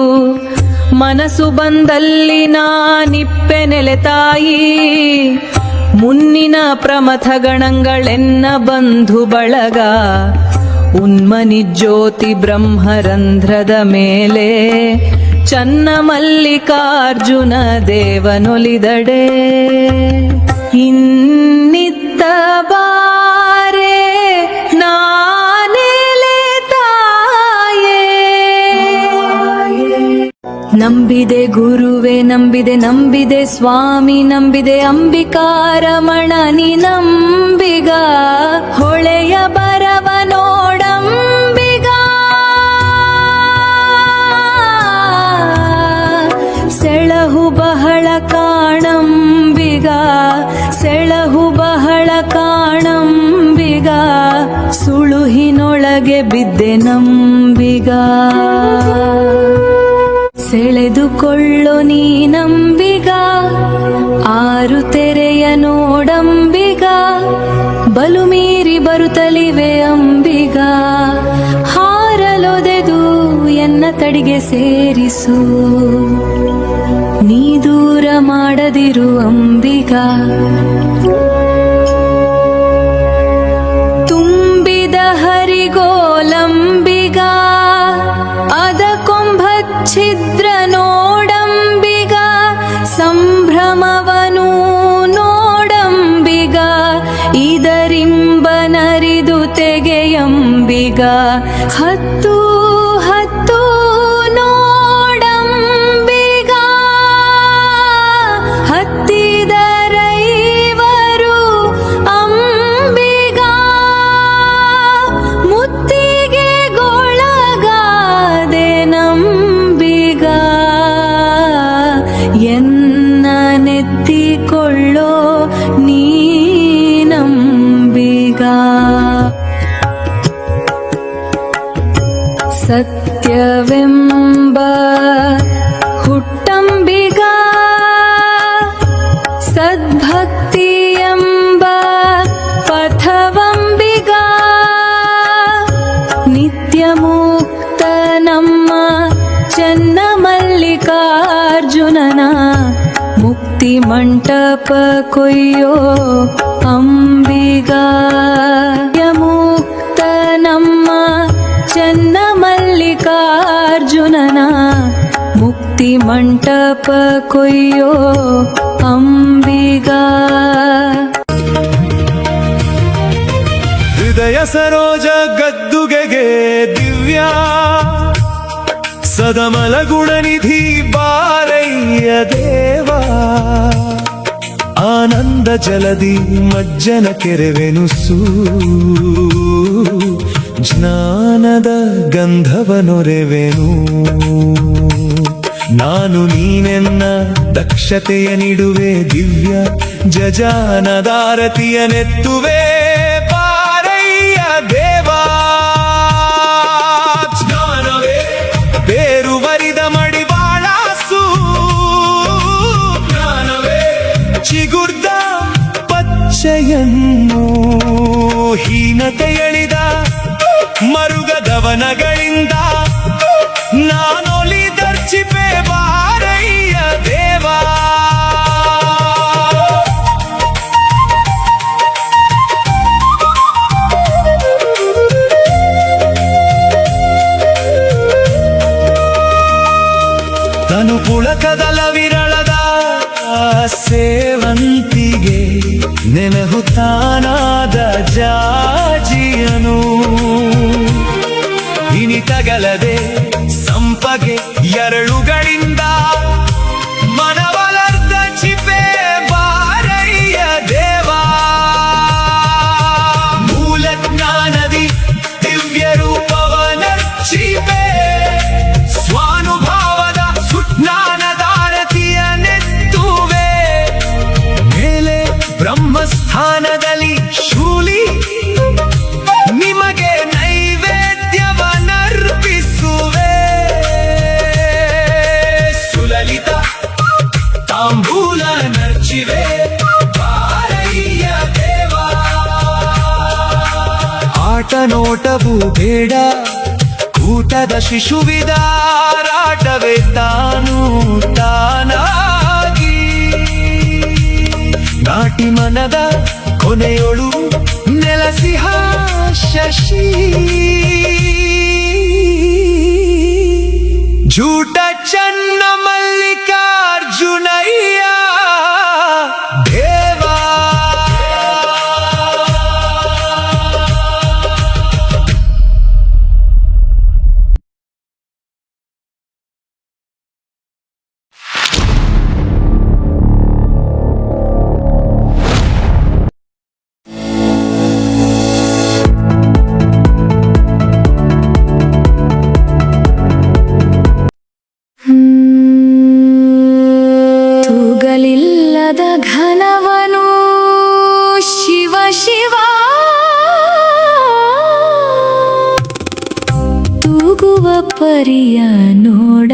ಮನಸ್ಸು ಬಂದಲ್ಲಿ ನಾನಿಪ್ಪೆನೆಲೆ ತಾಯಿ ಮುನ್ನಿನ ಪ್ರಮಥ ಗಣಗಳೆನ್ನ ಬಂಧು ಬಳಗ ಉನ್ಮನಿ ಜ್ಯೋತಿ ಬ್ರಹ್ಮರಂಧ್ರದ ಮೇಲೆ ಚನ್ನ ಮಲ್ಲಿಕಾರ್ಜುನ ದೇವನೊಲಿದಡೆ ಇನ್ನಿತ್ತ ಬಾರೆ ನಾನೆಲೆ ತಾಯೇ ನಂಬಿದೆ ಗುರುವೆ ನಂಬಿದೆ ಸ್ವಾಮಿ ನಂಬಿದೆ ಅಂಬಿಕಾರಮಣ ನೀ ನಂಬಿಗ ಹೊಳೆಯ ಬರವ ನೋಡಂಬಿಗ ಸೆಳಹು ಬಹಳ ಕಾಣಂಬಿಗ ಸೆಳಹು ಬಹಳ ಕಾಣಂಬಿಗ ಸುಳುಹಿನೊಳಗೆ ಬಿದ್ದೆ ನಂಬಿಗ ಸೆಳೆದುಕೊಳ್ಳು ನೀ ನಂಬಿಗ ಆರು ತೆರೆಯ ನೋಡಂಬಿಗ ಬಲು ಮೀರಿ ಬರುತ್ತಲಿವೆ ಅಂಬಿಗ ಹಾರಲೊದೆದು ಎನ್ನ ತಡಿಗೆ ಸೇರಿಸು ನೀ ದೂರ ಮಾಡದಿರು ಅಂಬಿಗ ತುಂಬಿದ ಹರಿಗೋಲಂಬಿಗ ಅದ ಛಿದ್ರ ನೋಡಂಬಿಗ ಸಂಭ್ರಮವನು ನೋಡಂಬಿಗ ಇದರಿಂಬನರಿದು ತೆಗೆಯಂಬಿಗ ಹತ್ತು ಹತ್ತು ನೋಡಂಬಿಗ ಹತ್ತಿದರೈವರು ಅಂಬಿಗ ಮುತ್ತಿಗೆ ಗೊಳಗಾದೆ ನಂಬಿಗ ಎನ್ನ ನೆತ್ತಿಕೊಳ್ಳೋ ನೀ ನಂಬಿಗ ಸತ್ಯವೆಂಬ ಹುಟ್ಟಂಬಿಗ ಸದ್ಭಕ್ತಿಯೆಂಬ ಮಲ್ಲಿಕಾರ್ಜುನನ ಮುಕ್ತಿ ಮಂಟಪ ಕೊಯ್ಯೋ ಅಂಬಿಗ ಮುಕ್ತ ನಮ್ಮ ಚೆನ್ನ ಮಲ್ಲಿಕಾರ್ಜುನನ ಮುಕ್ತಿ ಮಂಟಪ ಕೊಯ್ಯೋ ಅಂಬಿಗ ಹೃದಯ ಸರೋಜ ಗದ್ದುಗೆಗೆ ದಿವ್ಯ ಸದಮಲ ಗುಣನಿಧಿ ಬಾರಯ್ಯ ದೇವ ಆನಂದ ಜಲದಿ ಮಜ್ಜನ ಕೆರೆವೆನುಸು ಜ್ಞಾನದ ಗಂಧವನೊರೆವೆನು ನಾನು ನೀನೆನ್ನ ದಕ್ಷತೆಯ ನೀಡುವೆ ದಿವ್ಯ ಜಜಾನದಾರತಿಯ ನೆತ್ತುವೆ ಬಾರಯ್ಯ ದೇವಾ ಜ್ಞಾನವೇ ಬೇರುವರಿದ ಮಡಿವಾಳಾಸು ಜ್ಞಾನವೇ ಚಿಗುರ್ದ ಪಚ್ಚೆಯನ್ನು ಹೀನತೆ ಎಳಿದ ಮರುಗದವನಗಳಿಂದ ನಾನೊಲಿ ದರ್ಶಿಪೆ ಬಾರಯ್ಯ ದೇವಾ ತನು ಪುಳಕದಲ ವಿರಳದ ಸೇವಂತಿಗೆ ನೆನಹುತ್ತಾನಾದ ಜಾಜಿಯನು ಇನಿತಗಲದೆ ಸಂಪಗೆ ಎರಳುಗಳಿಂದ ಮನವಲರ್ದ ಚಿಪೆ ಬಾರಯ್ಯ ದೇವಾ ಮೂಲ ಜ್ಞಾನದಿ ದಿವ್ಯ ರೂಪವನರ್ಚಿಪೆ ಸ್ವಾನುಭಾವದ ಸುಜ್ಞಾನದಾರತಿಯ ನೆತ್ತುವೆ ಮೇಲೆ ಬ್ರಹ್ಮಸ್ಥಾನದಲ್ಲಿ ಶೂಲಿ ನಿಮಗೆ ನೈವೇದ್ಯವನರ್ಪಿಸುವೆ ಸುಲಲಿತ ತಾಂಬೂಲ ನರ್ಚಿವೆ ಬಾರಯ್ಯ ದೇವಾ ಆಟ ನೋಟವು ಬೇಡ ಊಟದ ಶಿಶುವಿದಾರಾಟವೇ ತಾನು ತಾನಾಗಿ ನಾಟಿ ಮನದ ಕೊನೆಯೊಳು ನೆಲಸಿಹ ಶಶಿ झूठ चन्न मल्लिकार्जुनय्या देवा ತೂಗಲಿಲ್ಲದ ಘನವನು ಶಿವ ಶಿವ ತೂಗುವ ಪರಿಯ ನೋಡ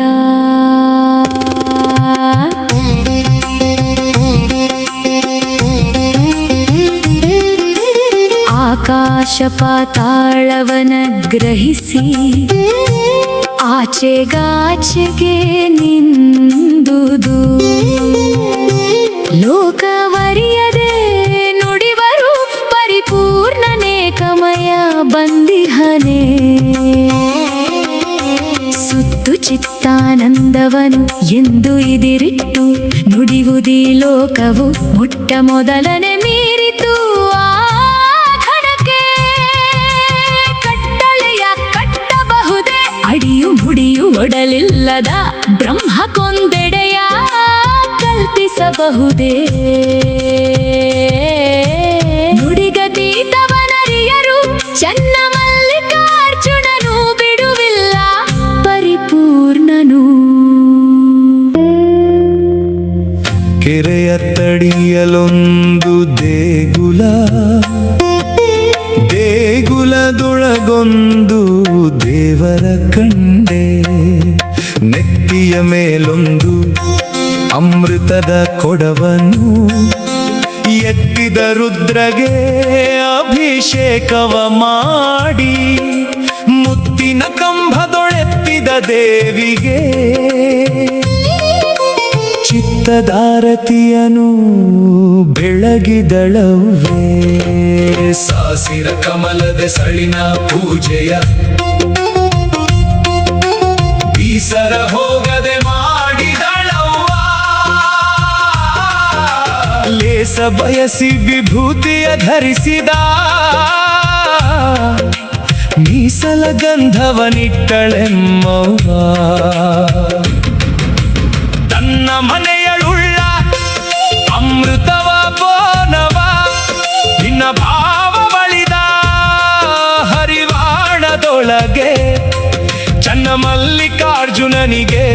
ಆಕಾಶ ಪಾತಾಳವನ ಗ್ರಹಿಸಿ ಆಚೆಗಾಚೆಗೆ ನಿಂದುದು ಲೋಕವರಿಯದೆ ನುಡಿವರು ಪರಿಪೂರ್ಣನೇಕಮಯ ಬಂದಿಹನೆ ಸುತ್ತು ಚಿತ್ತಾನಂದವನು ಎಂದು ಇದಿರಿಟ್ಟು ನುಡಿವುದಿ ಲೋಕವು ಮೊಟ್ಟ ಮೊದಲನೆ ಮೀರಿತು ಆ ಘನಕ್ಕೆ ಕಟ್ಟಳೆಯ ಕಟ್ಟಬಹುದೇ ಅಡಿಯು ಮುಡಿಯು ಒಡಲಿಲ್ಲದ ಬ್ರಹ್ಮ ಕೊಂದೆಡೆಯ ಕಲ್ಪಿಸಬಹುದೇ ನುಡಿಗತೀತವನರಿಯರು ಚನ್ನ ಮಲ್ಲಿಕಾರ್ಜುನನು ಬಿಡುವಿಲ್ಲ ಪರಿಪೂರ್ಣನು ಕೆರೆಯ ತಡಿಯಲೊಂದು ದೇಗುಲ ದೇಗುಲದೊಳಗೊಂದು ದೇವರ ಕಂಡೆ ನೆತ್ತಿಯ ಮೇಲೊಂದು ಅಮೃತದ ಕೊಡವನು ಎತ್ತಿದ ರುದ್ರಗೆ ಅಭಿಷೇಕವ ಮಾಡಿ ಮುತ್ತಿನ ಕಂಬದೊಳೆತ್ತಿದ ದೇವಿಗೆ ಜೀವಿತದಾರತಿಯನು ಬೆಳಗಿದಳವ್ವೇ ಸಾಸಿರ ಕಮಲದ ಸಳಿನ ಪೂಜೆಯ ಬೀಸರ ಹೋಗದೆ ಮಾಡಿದಳವ್ವ ಲೇಸ ಬಯಸಿ ವಿಭೂತಿಯ ಧರಿಸಿದ ಮೀಸಲ ಗಂಧವನಿಟ್ಟಳೆಮ್ಮವ್ವ ತನ್ನ ಮನೆಯಳುಳ್ಳ ಅಮೃತವ ಬೋನವ ನಿನ್ನ ಭಾವ ಬಳಿದ ಹರಿವಾಣದೊಳಗೆ ಚನ್ನ ಮಲ್ಲಿಕಾರ್ಜುನನಿಗೆ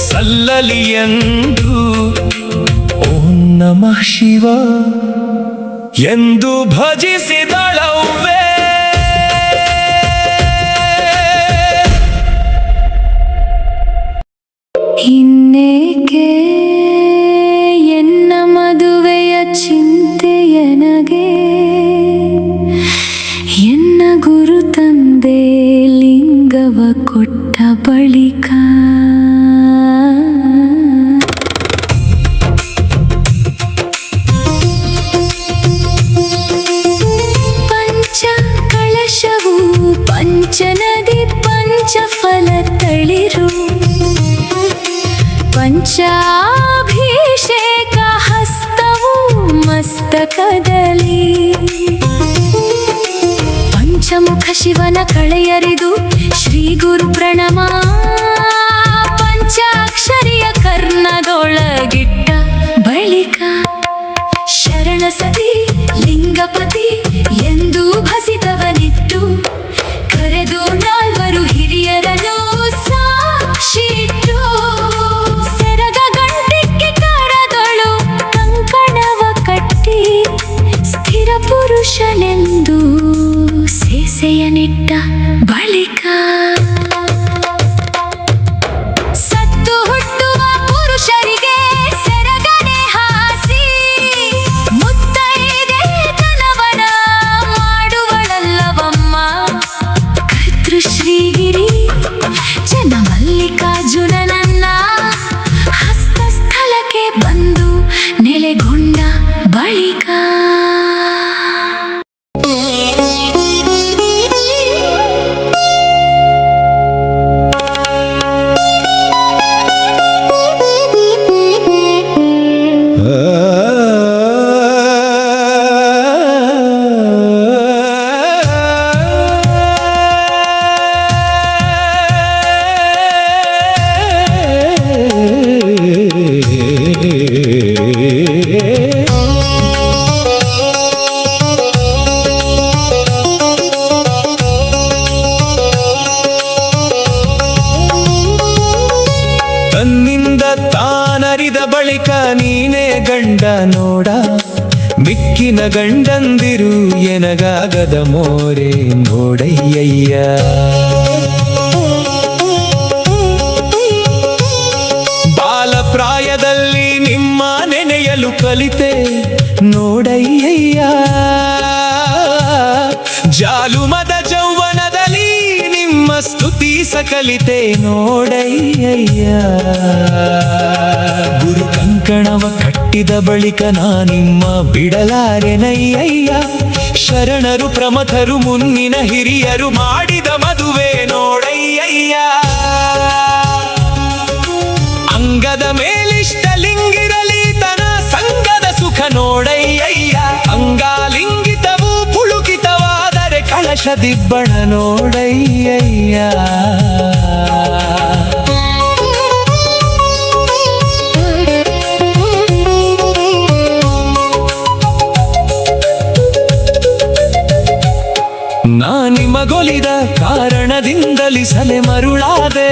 ಸಲ್ಲಲಿ ಎಂದು ಓಂ ನಮಃ ಶಿವ ಎಂದು ಭಜಿಸಿದಳವ್ವೇ ಇನ್ನೇಕೆ ಎನ್ನ ಮದುವೆಯ ಚಿಂತೆಯನಗೆ ಎನ್ನ ಗುರು ತಂದೆ ಲಿಂಗವ ಕೊಟ್ಟ ಬಳಿಕ ಪಂಚ ಕಳಶವು ಪಂಚನದಿ ಪಂಚಫಲ ತಳಿರು ಪಂಚಾಭಿಷೇಕ ಹಸ್ತವು ಮಸ್ತಕದಲ್ಲಿ ಪಂಚಮುಖ ಶಿವನ ಕಳೆಯರಿದು ಶ್ರೀ ಗುರು ಪ್ರಣಮ ಪಂಚಾಕ್ಷರಿಯ ಕರ್ಣದೊಳಗಿಟ್ಟ ಬಳಿಕ ಶರಣ ಸತಿ ಲಿಂಗಪತಿ ಎಂದು ಭಸಿತವನಿಟ್ಟು ಕರೆದು ನಾಲ್ವರು ಹಿರಿಯರನ್ನು ಸಾಕ್ಷಿಟ್ಟು ಸೆರಗ ಗಂಟಿಕ್ಕೆ ಕರದಳು ಕಂಕಣವ ಕಟ್ಟಿ ಸ್ಥಿರ ಪುರುಷನೆಂದು ಸೇಸೆಯನಿಟ್ಟ ಬಳಿಕ ಸತ್ತು ಹುಟ್ಟುವ ಪುರುಷರಿಗೆ ಸೆರಗನೆ ಹಾಸಿ ಮುತ್ತೈದೆ ತನವನ ಮಾಡುವಳಲ್ಲವಮ್ಮ ಕರ್ತೃಶ್ರೀಗಿರಿ ಜನ ಮಲ್ಲಿಕಾರ್ಜುನನನ್ನ ಹಸ್ತಸ್ಥಲಕ್ಕೆ ಬಂದು ನೆಲೆಗೊಂಡ ಬಳಿಕ ತನ್ನಿಂದ ತಾನರಿದ ಬಳಿಕ ನೀನೇ ಗಂಡ ನೋಡ ಬಿಕ್ಕಿನ ಗಂಡಂದಿರು ಎನಗಾಗದ ಮೋರೆ ನೋಡಯ್ಯಯ್ಯ ಬಾಲಪ್ರಾಯದಲ್ಲಿ ನಿಮ್ಮ ನೆನೆಯಲು ಕಲಿತೆ ನೋಡಯ್ಯಯ್ಯ ಜಾಲುಮದ ಜೌವನದಲ್ಲಿ ನಿಮ್ಮ ಸ್ತುತಿಸ ಕಲಿತೆ ನೋಡಯ್ಯಯ್ಯ ಗುರು ಕಂಕಣವ ಕಟ್ಟಿದ ಬಳಿಕ ನಿಮ್ಮ ಬಿಡಲಾರೆನಯ್ಯಯ್ಯ ಶರಣರು ಪ್ರಮಥರು ಮುನ್ನಿನ ಹಿರಿಯರು ಮಾಡಿದ ಮದುವೆ ನೋಡಯ್ಯಯ್ಯ ಅಂಗದ ಮೇಲಿಷ್ಟ ಲಿಂಗಿರಲಿ ತನ ಸಂಗದ ಸುಖ ನೋಡಯ್ಯಯ್ಯ ಅಂಗಾಲಿಂಗಿತವು ಪುಳುಕಿತವಾದರೆ ಕಳಶ ದಿಬ್ಬಣ ನೋಡಯ್ಯಯ್ಯ ನಾನಿಮಗೊಲಿದ ಕಾರಣದಿಂದಲಿ ಸಲೆ ಮರುಳಾದೆ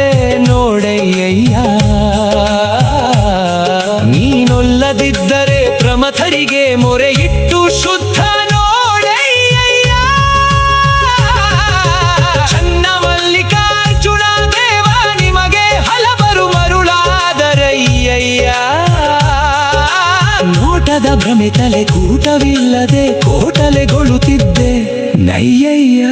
ನೋಡಯ್ಯಯ್ಯ ನೀನೊಲ್ಲದಿದ್ದರೆ ಪ್ರಮಥರಿಗೆ ಮೊರೆ ಇಟ್ಟು ಶುದ್ಧ ನೋಡಯ್ಯಯ್ಯ ಚನ್ನ ಮಲ್ಲಿಕಾರ್ಜುನ ದೇವ ನಿಮಗೆ ಹಲವರು ಮರುಳಾದರಯ್ಯಯ್ಯ ನೋಟದ ಭ್ರಮೆ ತಲೆ ಕೂಟವಿಲ್ಲದೆ ಕೋಟಲೆಗೊಳ್ಳುತ್ತಿದ್ದೆ ನಯ್ಯಯ್ಯ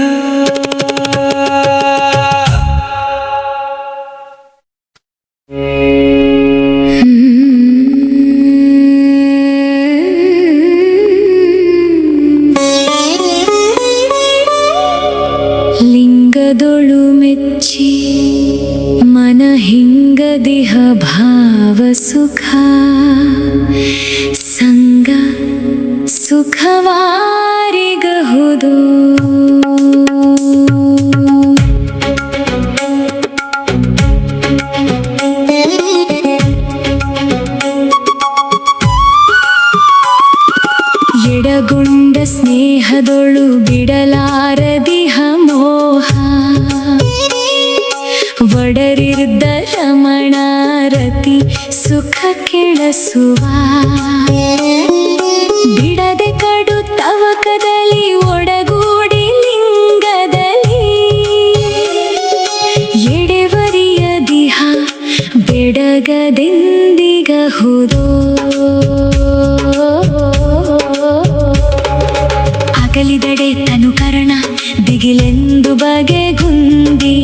ಸುಖ ಸಂಗ ಸುಖವಾರಿಗಹುದು ಎಡಗೊಂಡ ಸ್ನೇಹದೊಳು ಬಿಡಲಾರದಿಹ ಮೋಹ ಒಡರಿದ್ದ ರಮಣಾರತಿ ಸುಖ ಕೆಳಸುವ ಬಿಡದೆ ಕಡು ತವಕದಲ್ಲಿ ಒಡಗೂಡಿ ಲಿಂಗದಲ್ಲಿ ಎಡೆವರಿಯದಿಹ ಬೆಡಗದೆಂದಿಗಹುದೋ ಅಗಲಿದಡೆ ತನುಕರಣ ದಿಗಿಲೆಂದು ಬಗೆಗುಂದಿ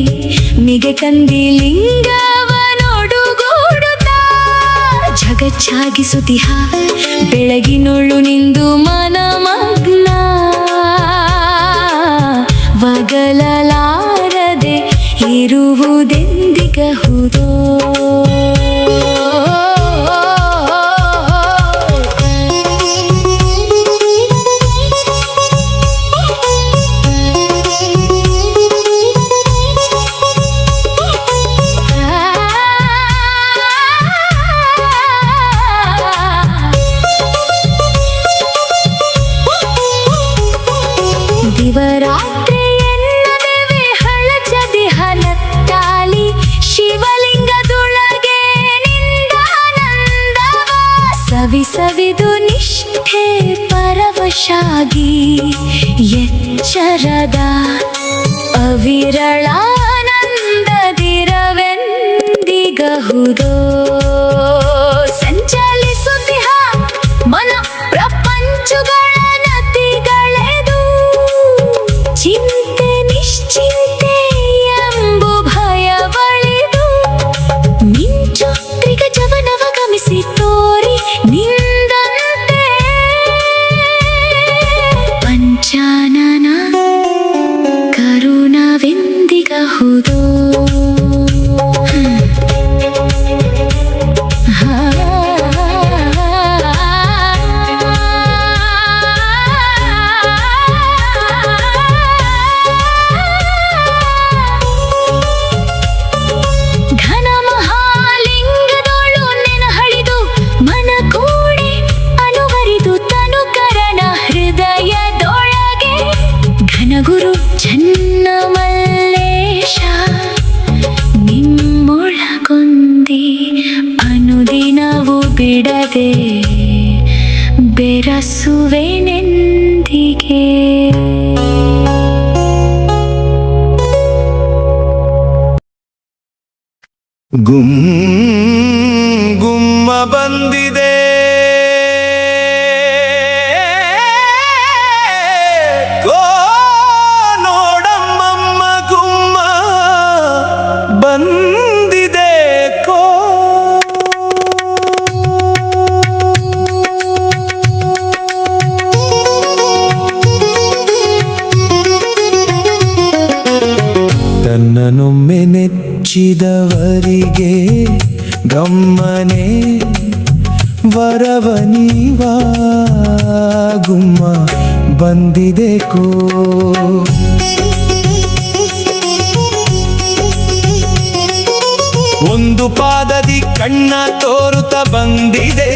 ಮಿಗೆ ಕಂದಿ ಲಿಂಗವನೊಡುಗೂಡುತ್ತ ಜಗಚ್ಚಾಗಿಸುತ್ತಿಹ ಬೆಳಗಿನೊಳು ನಿಂದು ಮನಮಗ್ನ ವಗಲಲಾರದೆ ಇರುವುದೆಂದಿಗಹುದೋ ದಿವರಾತ್ರಿ ಎನ್ನದೆವೆ ಹಳಚದಿಹ ನತ್ತಾಲಿ ಶಿವಲಿಂಗದೊಳಗೆ ನಿಂದಾನಂದವ ಸವಿಸವಿದು ನಿಷ್ಠೆ ಪರವಶಾಗಿ ಎಚ್ಚರದ ಅವಿರಳಾನಂದದಿರವೆಂದಿಗಹುದೋ ಸಂಚಲಿಸುತ್ತಿಹ ಮನ ಪ್ರಪಂಚಗಳ ನತಿಗಳೆದು ಚಿಂತೆ ನಿಶ್ಚಿಂತೆ ಎಂಬು ಭಯವಳಿದು ಮಿಂಚು ತ್ರಿಗಜವನವ ಗಮಿಸಿ ತೋರಿ ನಿಂದಂತೆ ಪಂಚಾನನ ಕರುಣವೆಂದಿಗಹುದೋ ಘನ ಮಹಾಲಿಂಗದೊಳು ನೆನಹಳಿದು ಮನ ಕೂಡಿ ಅನುವರಿದು ತನುಕರಣ ಹೃದಯದೊಳಗೆ ಘನಗುರು ಚನ್ನಮಲ್ಲೇಶ ನಿಮ್ಮೊಳಗೊಂದಿ ಅನುದಿನವೂ ಬಿಡದೆ ಬೆರಸುವೆನೆಂದಿಗೆ ಗುಮ್ಮ ಬಂದಿದೆ ಕೋ ನೋಡಮ್ಮಮ್ಮ ಗುಮ್ಮ ಬಂದಿದೆ ಕೋ ತನ್ನನೊಮ್ಮೆ ನೆಚ್ಚಿದವರಿಗೆ ಗಮ್ಮನೆ ವರವನೀವಾ ಗುಮ್ಮ ಬಂದಿದೆ ಕೋ ಒಂದು ಪಾದದಿ ಕಣ್ಣ ತೋರುತ್ತ ಬಂದಿದೆ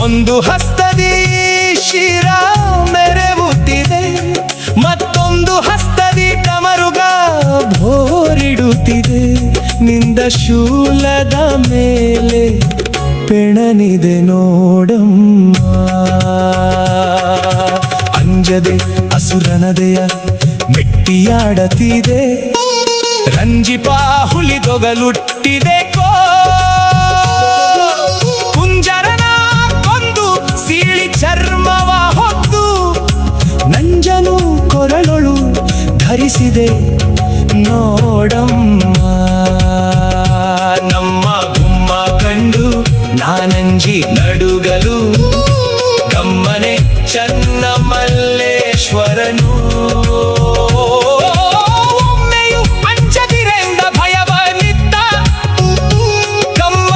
ಒಂದು ಹಸ್ತದಿ ಶಿರ ಮೆರೆವುತ್ತಿದೆ ಮತ್ತೊಂದು ಹಸ್ತದಿ ಡಮರುಗ ಭೋರಿಡುತ್ತಿದೆ ನಿಂದ ಶೂಲದ ಮೇಲೆ ಪೆಣನಿದೆ ನೋಡಮ್ಮ ಅಂಜದೆ ಅಸುರನದೆಯ ಮೆಟ್ಟಿಯಾಡತಿದೆ ರಂಜಿಪಾ ಹುಲಿದೊಗಲುಟ್ಟಿದೆ ಕೋ ಕುಂಜರನ ಕೊಂದು ಸೀಳಿ ಚರ್ಮವ ಹೊತ್ತು ನಂಜನು ಕೊರಳೊಳು ಧರಿಸಿದೆ ನೋಡಮ್ಮ ನಮ್ಮ ಗುಮ್ಮ ಕಂಡು ನಾನಂಜಿ ನಡುಗಲು ಗಮ್ಮನೆ ಚನ್ನಮಲ್ಲೇಶ್ವರನು ಒಮ್ಮೆಯು ಪಂಚದಿರೆಂದ ಭಯವನಿತ್ತ ಗಮ್ಮ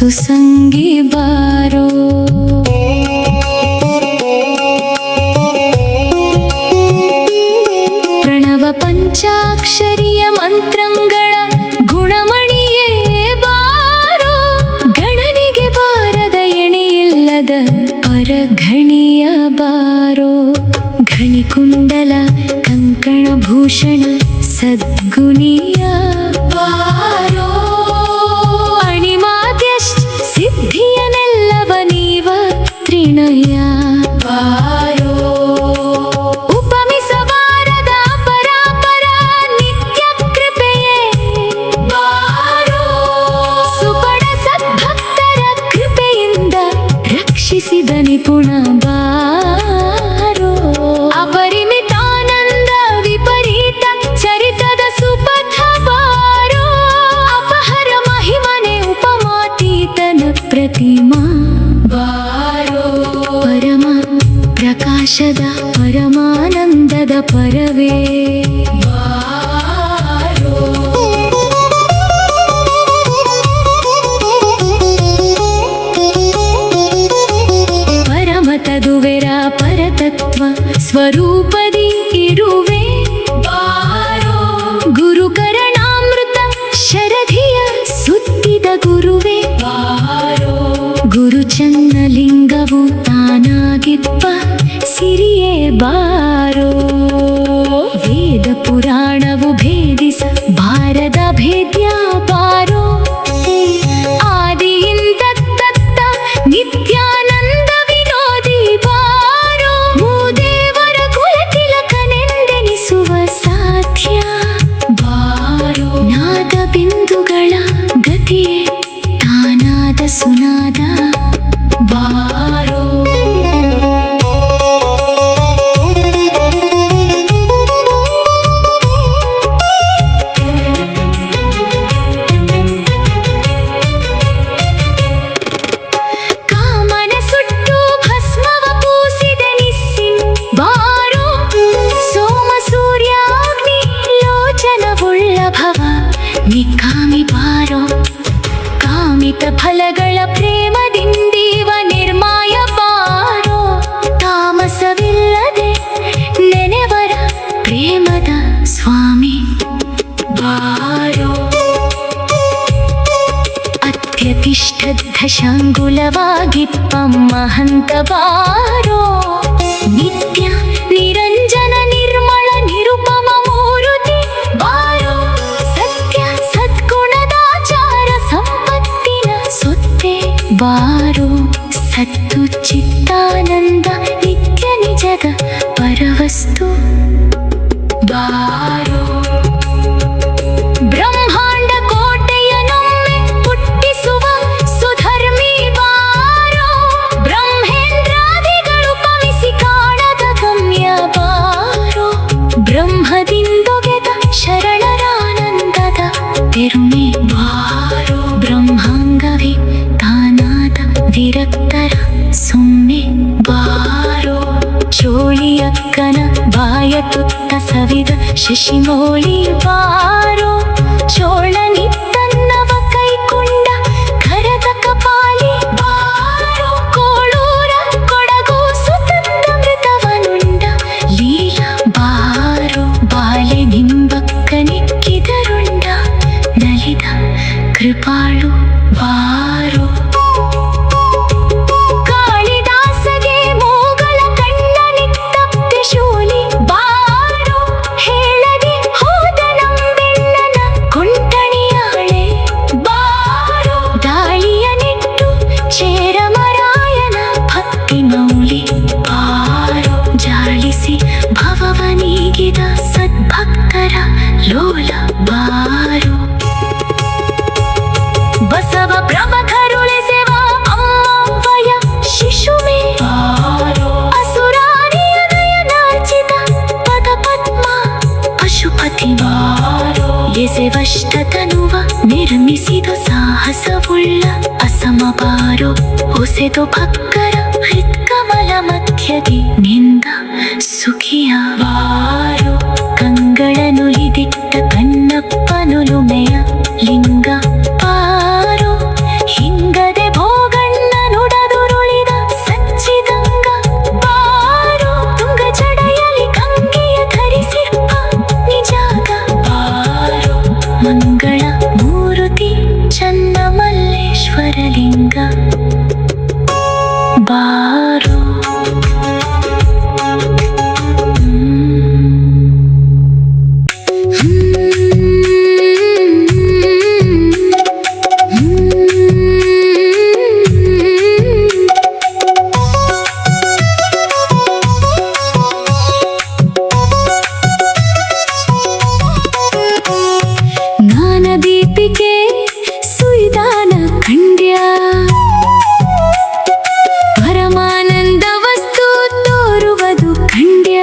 ಸುಸಂಗಿ ಬಾರೋ. ಪ್ರಣವ ಪಂಚಾಕ್ಷರಿಯ ಮಂತ್ರಂಗಳ ಗುಣಮಣಿಯೇ ಬಾರೋ. ಗಣನೆಗೆ ಬಾರದ ಎಣೆಯಿಲ್ಲದ ಪರಘಣಿಯ ಬಾರೋ. ಘಣಿಕುಂಡಲ ಕಂಕಣ ಭೂಷಣ ಸದ್ಗುಣಿಯ ಬಾರೋ. ಅಣಿಮಾದ್ಯಶ್ಚ ಸಿದ್ಧಿಯನೆಲ್ಲವ ನೀವ ತ್ರಿಣಯ ಬಾರೋ. ಉಪಮಿಸಬಾರದ ಪರಾಪರ ನಿತ್ಯ ಕೃಪೆಯೇ ಬಾರೋ. ಸುಪಡ ಸದ್ಭಕ್ತರ ಕೃಪೆಯಿಂದ ರಕ್ಷಿಸಿದ ನಿಪುಣ ಬಾರೋ. ಅಪರಿಮಿತಾನಂದ ವಿಪರೀತ ಚರಿತದ ಸುಪಥ ಬಾರೋ. ಅಪಹರ ಮಹಿಮನೆ ಉಪಮಾತೀತನ ಪ್ರತಿಮಾ ಬಾರೋ. ಪರಮ ಪ್ರಕಾಶದ ಪರಮಾನಂದದ ಪರವೇ ಬಾರೋ. ಪರಮತದುವೆರ ಪರತತ್ವ ಸ್ವರೂಪದಿ ಇರುವೆ ಬಾರೋ. ಗುರುಕರಣಾಮೃತ ಶರಧಿಯ ಸುತ್ತಿದ ಗುರುವೆ ಬಾರೋ. ಗುರುಚನ್ನಲಿಂಗವು ತಾನಾಗಿಪ್ಪ ಸಿರಿಯೇ ಬಾರೋ. ವೇದ ಪುರಾಣವು ಭೇದಿಸ ಭಾರದ ಭೇದ್ಯ ಬಾರೋ. ಆದಿಯಿಂದ ತತ್ತ ನಿತ್ಯಾನಂದ ವಿನೋದಿ ಬಾರೋ. ಮೂದೇವರ ಕುಲತಿಲಕನೆಂದೆನಿಸುವ ಸಾಧ್ಯ ಬಾರೋ. ನಾದ ಬಿಂದುಗಳ ಗತಿಯೇ ತಾನಾದ ಸುನಾದ ಬಾರೋ. ಕಾಮನ ಸುಟ್ಟು ಭಸ್ಮವ ಪೂಸಿದ ನಿಸ್ಸಿನ್ ಬಾರೋ. ಸೋಮ ಸೂರ್ಯಾಗ್ನಿ ಲೋಚನವುಳ್ಳ ಭವ ನಿಕಾಮಿ ಬಾರೋ. ಕಾಮಿತ ಫಲಗಳ ಪ್ರೇಮದಿಂದೀವ ನಿರ್ಮಾಯ ಬಾರೋ. ತಾಮಸವಿಲ್ಲದೆ ನೆನೆವರ ಪ್ರೇಮದ ಸ್ವಾಮಿ ಬಾರೋ. ಅತ್ಯತಿಷ್ಠದ್ಧ ಶಾಂಗುಲವಾಗಿಪ್ಪ ಮಹಂತ ಬಾರೋ. ನಿತ್ಯ ನಿರಂಜನ ನಿರ್ಮಳ ನಿರುಪಮ ಮೂರುತಿ ಬಾರೋ. ಸತ್ಯ ಸದ್ಗುಣದಾಚಾರ ಸಂಪತ್ತಿನ ಸೊತ್ತೆ ಬಾರೋ. ಸತ್ತು ಚಿತ್ತಾನಂದ ನಿತ್ಯ ನಿಜದ ಪರವಸ್ತು ಬಾರೋ. ಬ್ರಹ್ಮಾಂಡ ಕೋಟೆಯನೊಮ್ಮೆ ಹುಟ್ಟಿಸುವ ಸುಧರ್ಮಿ ಬಾರೋ. ಬ್ರಹ್ಮೇಂದ್ರಾದಿಗಳು ಪವಿಸಿ ಕಾಣದ ಗಮ್ಯ ಬಾರೋ. ಬ್ರಹ್ಮದಿಂದೊಗೆದ ಶರಣರಾನಂದದ ತೆರುಮೆ ಬಾರೋ. ಬ್ರಹ್ಮಾಂಗವೇ ತಾನಾದ ವಿರಕ್ತರ ಸುಮ್ಮೆ ಬಾರೋ. ಚೋಳಿಯಕ್ಕನ ಬಾಯ ತುತ್ತ ಸವಿದ ಶಶಿಮೌಳಿ ಬಾರೋ. ಚೋಳನಿತ್ತನ್ನವ ಕೈಕೊಂಡ ಕರದ ಕಪಾಲಿ ಬಾರೋ. ಕೋಳೂರ ಕೊಡಗು ಸುತಂದ ಮೃತವನುಂಡ ಲೀಲ ಬಾರೋ. ಬಾಲೆ ನಿಂಬಕ್ಕನಿಕ್ಕಿದರುಂಡ ನಲಿದ ಕೃಪಾಳು ಬಾರೋ. ಕಾಳಿದಾಸಗೆ ಮೂಗಲ ಕಣ್ಣನಿತ್ತಪ್ತೆ ಶೂಲಿ ಬಾರೋ. ಹೇಳದೆ ಹೋದ ನಂಬೆಣ್ಣನ ಕುಂಟಣಿಯಾಳೆ ಬಾರೋ. ದಾಳಿಯ ನೆಟ್ಟು ಚೇರಮರಾಯನ ಭಕ್ತಿ ಮೌಲಿ ಬಾರೋ. ಜಾಳಿಸಿ ಭವವನೀಗಿದ ಸದ್ಭಕ್ತರ ಲೋಲ ಬಾರೋ. ಬಸವ ಪ್ರಮಖರುಳಿಸೆವ ಅಮ್ಮವಯ ಶಿಶುಮೇ ಬಾರೋ. ಅಸುರಾರಿಯ ನಯನಾರ್ಚಿತ ಪದ ಪದ್ಮ ಪಶುಪತಿ ಬಾರೋ. ಎಸೆವಷ್ಟತನುವ ನಿರ್ಮಿಸಿದ ಸಾಹಸವುಳ್ಳ ಅಸಮ ಬಾರೋ. ಹೊಸೆದು ಭಕ್ಕರ ಹೃತ್ಕಮಲ ಮಧ್ಯದಿ ನಿಂದ ಸುಖಿಯ ಬಾರೋ. ಕಂಗಳನುಲಿದಿಟ್ಟ ಕಣ್ಣಪ್ಪನುಲುಮೆಯ ಲಿಂಗ ಬಾರೋ. ಹಿಂಗದೆ ಮಂಗಳ ಮೂರುತಿ ಚನ್ನಮಲ್ಲೇಶ್ವರಲಿಂಗ ಬಾರೋ ಜ್ಞಾನದೀಪಿಕೆ ಸುಯ್ದಾನ ಖಂಡ್ಯ ಪರಮಾನಂದ ವಸ್ತು ತೋರುವುದು ಖಂಡ್ಯ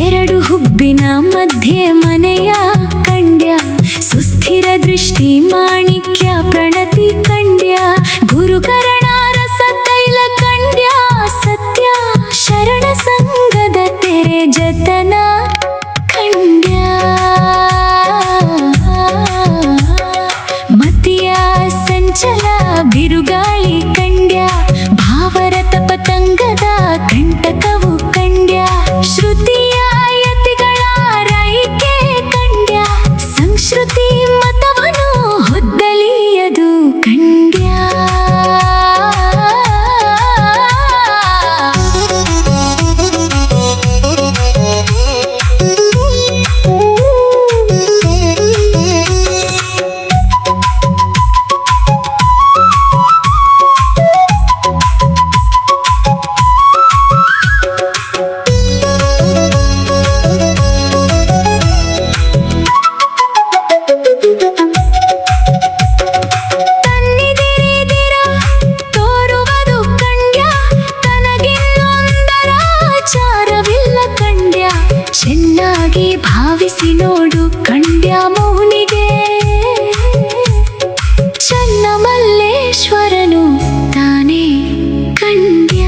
ಎರಡು ಹುಬ್ಬಿನ ಮಧ್ಯೆ ಮನೆಯ ಖಂಡ್ಯ ಸುಸ್ಥಿರ ದೃಷ್ಟಿ ಮಾಣಿಕ್ಯ ಪ್ರಣತಿ ಖಂಡ್ಯ ಗುರುಕರಣ ರಸ ತೈಲ ಖಂಡ್ಯ ಸತ್ಯ ಶರಣ ಸಂಗದ ತೆರೆ ಜತನ ಖಂಡ್ಯ ಮತಿಯ ಸಂಚಲ ಬಿರುಗಾಳಿ ಖಂಡ್ಯ ಭಾವರತ ಪತಂಗದ ಕಂಟಕವು ಖಂಡ್ಯ ಶ್ರುತಿಯ ಯತಿಗಳ ರೈಕೆ ಖಂಡ್ಯ ಸಂಸ್ಕೃತಿ ಮತವನು ಹೊದ್ದಲಿಯದು ಖಂಡ್ಯ ತನ್ನಿದಿರಿದಿರ ತೋರುವುದು ಖಂಡ್ಯ ತನಗಿನ್ನೊಂದರ ಚಾರವಿಲ್ಲ ಖಂಡ್ಯ ಚೆನ್ನಾಗಿ ಭಾವಿಸಿ ನೋಡು ಖಂಡ್ಯ ಮೌನಿಗೆ ಚನ್ನಮಲ್ಲೇಶ್ವರನು ತಾನೇ ಖಂಡ್ಯ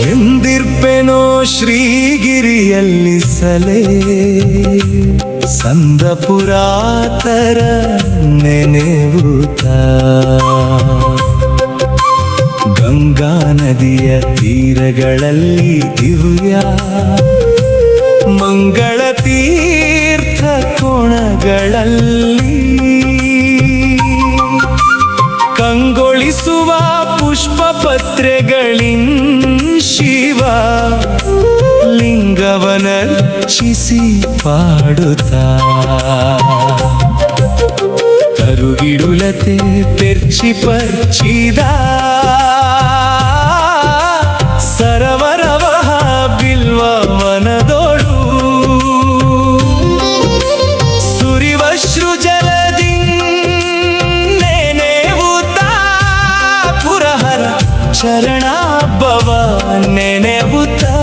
ಎಂದಿರ್ಪೆನೋ ಶ್ರೀಗಿರಿಯಲ್ಲಿ ಸಲೇ ಸಂದ ಪುರಾತರ ನೆನೆವುತ್ತ ಗಂಗಾ ನದಿಯ ತೀರಗಳಲ್ಲಿ ದಿವ್ಯ ಮಂಗಳ ತೀರ್ಥ ಕೋಣಗಳಲ್ಲಿ ಕಂಗೊಳಿಸುವ ಪುಷ್ಪ ಪತ್ರೆಗಳಿನ್ ಶಿವ ಲಿಂಗವನರ್ಚಿಸಿ ಪಾಡುತ್ತಾ ಕರುಗಿಡುಲತೆ ಪೆರ್ಚಿ ಪರ್ಚಿದ ಸರವರವಹ ಬಿಲ್ವವನದೋಳು ಸುರಿವಶ್ರು ಜಲದಿ ನೆನೆವುತ್ತಾ ಪುರಹರ ಚರಣಾಭವ ನೆನೆವುತ್ತಾ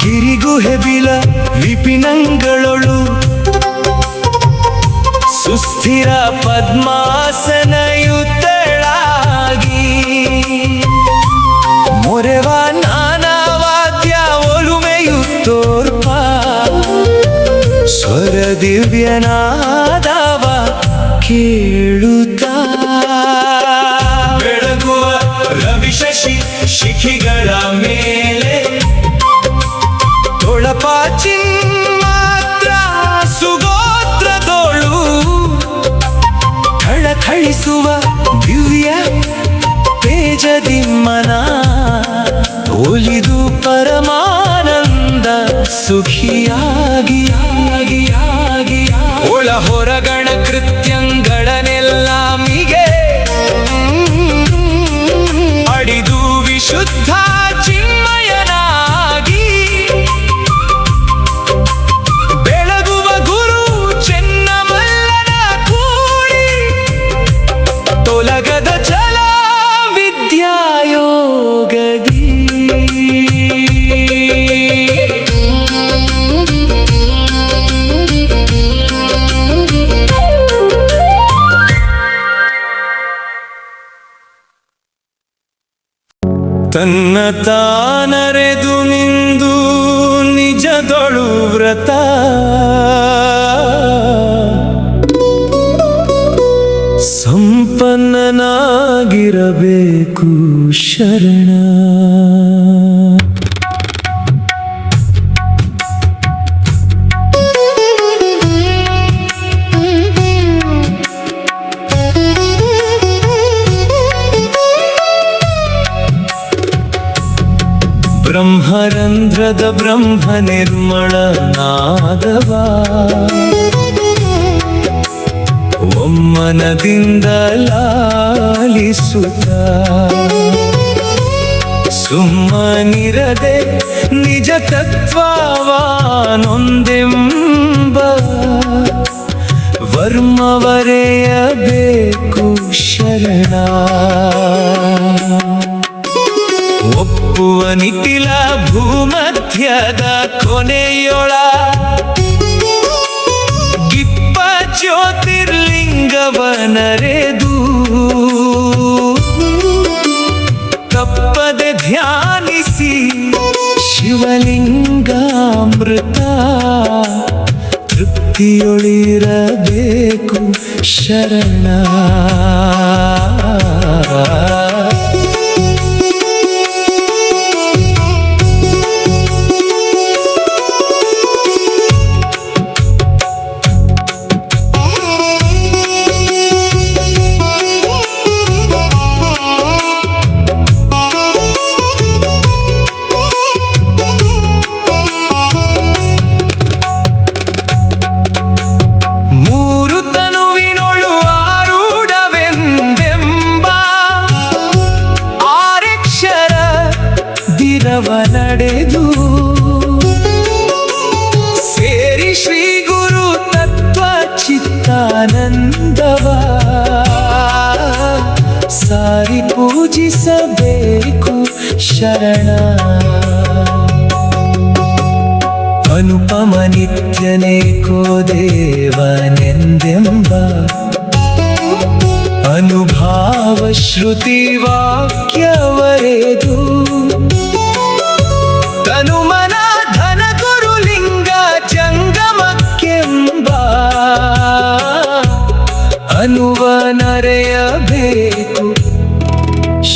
ಗಿರಿಗುಹೆಬಿಲ ವಿಪಿನಂಗಳೊಳು ಸುಸ್ಥಿರ ಪದ್ಮಾಸನಯುತಳಾಗಿ ಮೊರೆವ ನಾನಾವಾದ್ಯ ಒಲುಮೆಯು ತೋರ್ಪ ಸ್ವರ ದಿವ್ಯನಾದವ ಕೇಳುತ್ತಾ ಬೆಳಗುವ ರವಿಶಶಿ ಶಿಖಿಗಳ ಮೇಲೆ ತೊಳಪ ಚಿನ್ಮಾತ್ರ ಸುಗೋತ್ರದೋಳು ಥಳಥಳಿಸುವ ದಿವ್ಯ ತೇಜದಿಮ್ಮನ ಒಲಿದು ಪರಮಾನಂದ ಸುಖಿಯಾಗಿ ಒಳ ಹೊರಗಣ ಕೃತ್ಯಗಳನ್ನೆಲ್ಲ ತನ್ನ ತಾನರೆದು ನಿಂದು ನಿಜದೊಳು ವ್ರತ ಸಂಪನ್ನನಾಗಿರಬೇಕು ಶರಣ. ಬ್ರಹ್ಮರಂಧ್ರದ ಬ್ರಹ್ಮ ನಿರ್ಮಳ ನಾದವ ಒಮ್ಮನದಿಂದ ಲಾಲಿಸುತ್ತ ಸುಮ್ಮನಿರದೆ ನಿಜ ತತ್ವವಾನೊಂದೆಂಬ ವರ್ಮವರೆಯಬೇಕು ಶರಣ. ಒಪ್ಪುವ ನಿಟಿಲ ಭೂಮಧ್ಯದ ಕೊನೆಯೊಳ ಗಿಪ್ಪ ಜ್ಯೋತಿರ್ಲಿಂಗವನರೆದು ತಪ್ಪದೆ ಧ್ಯಾನಿಸಿ ಶಿವಲಿಂಗಾಮೃತ ತೃಪ್ತಿಯೊಳಿರಬೇಕು ಶರಣ. ನಡೆದು ಸೇರಿ ಶ್ರೀ ಗುರು ತತ್ವ ಚಿತ್ತಾನಂದವ ಸಾರಿ ಪೂಜಿಸಬೇಕು ಶರಣ. ಅನುಪಮ ನಿತ್ಯನೇಕೋ ದೇವನೆಂದೆಂಬ ಅನುಭಾವ ಶ್ರುತಿ ವಾಕ್ಯವರೆದು ತನುಮನ ಧನ ಗುರುಲಿಂಗ ಜಂಗಮಕ್ಕೆಂಬ ಅನುವನರೆಯಬೇಕು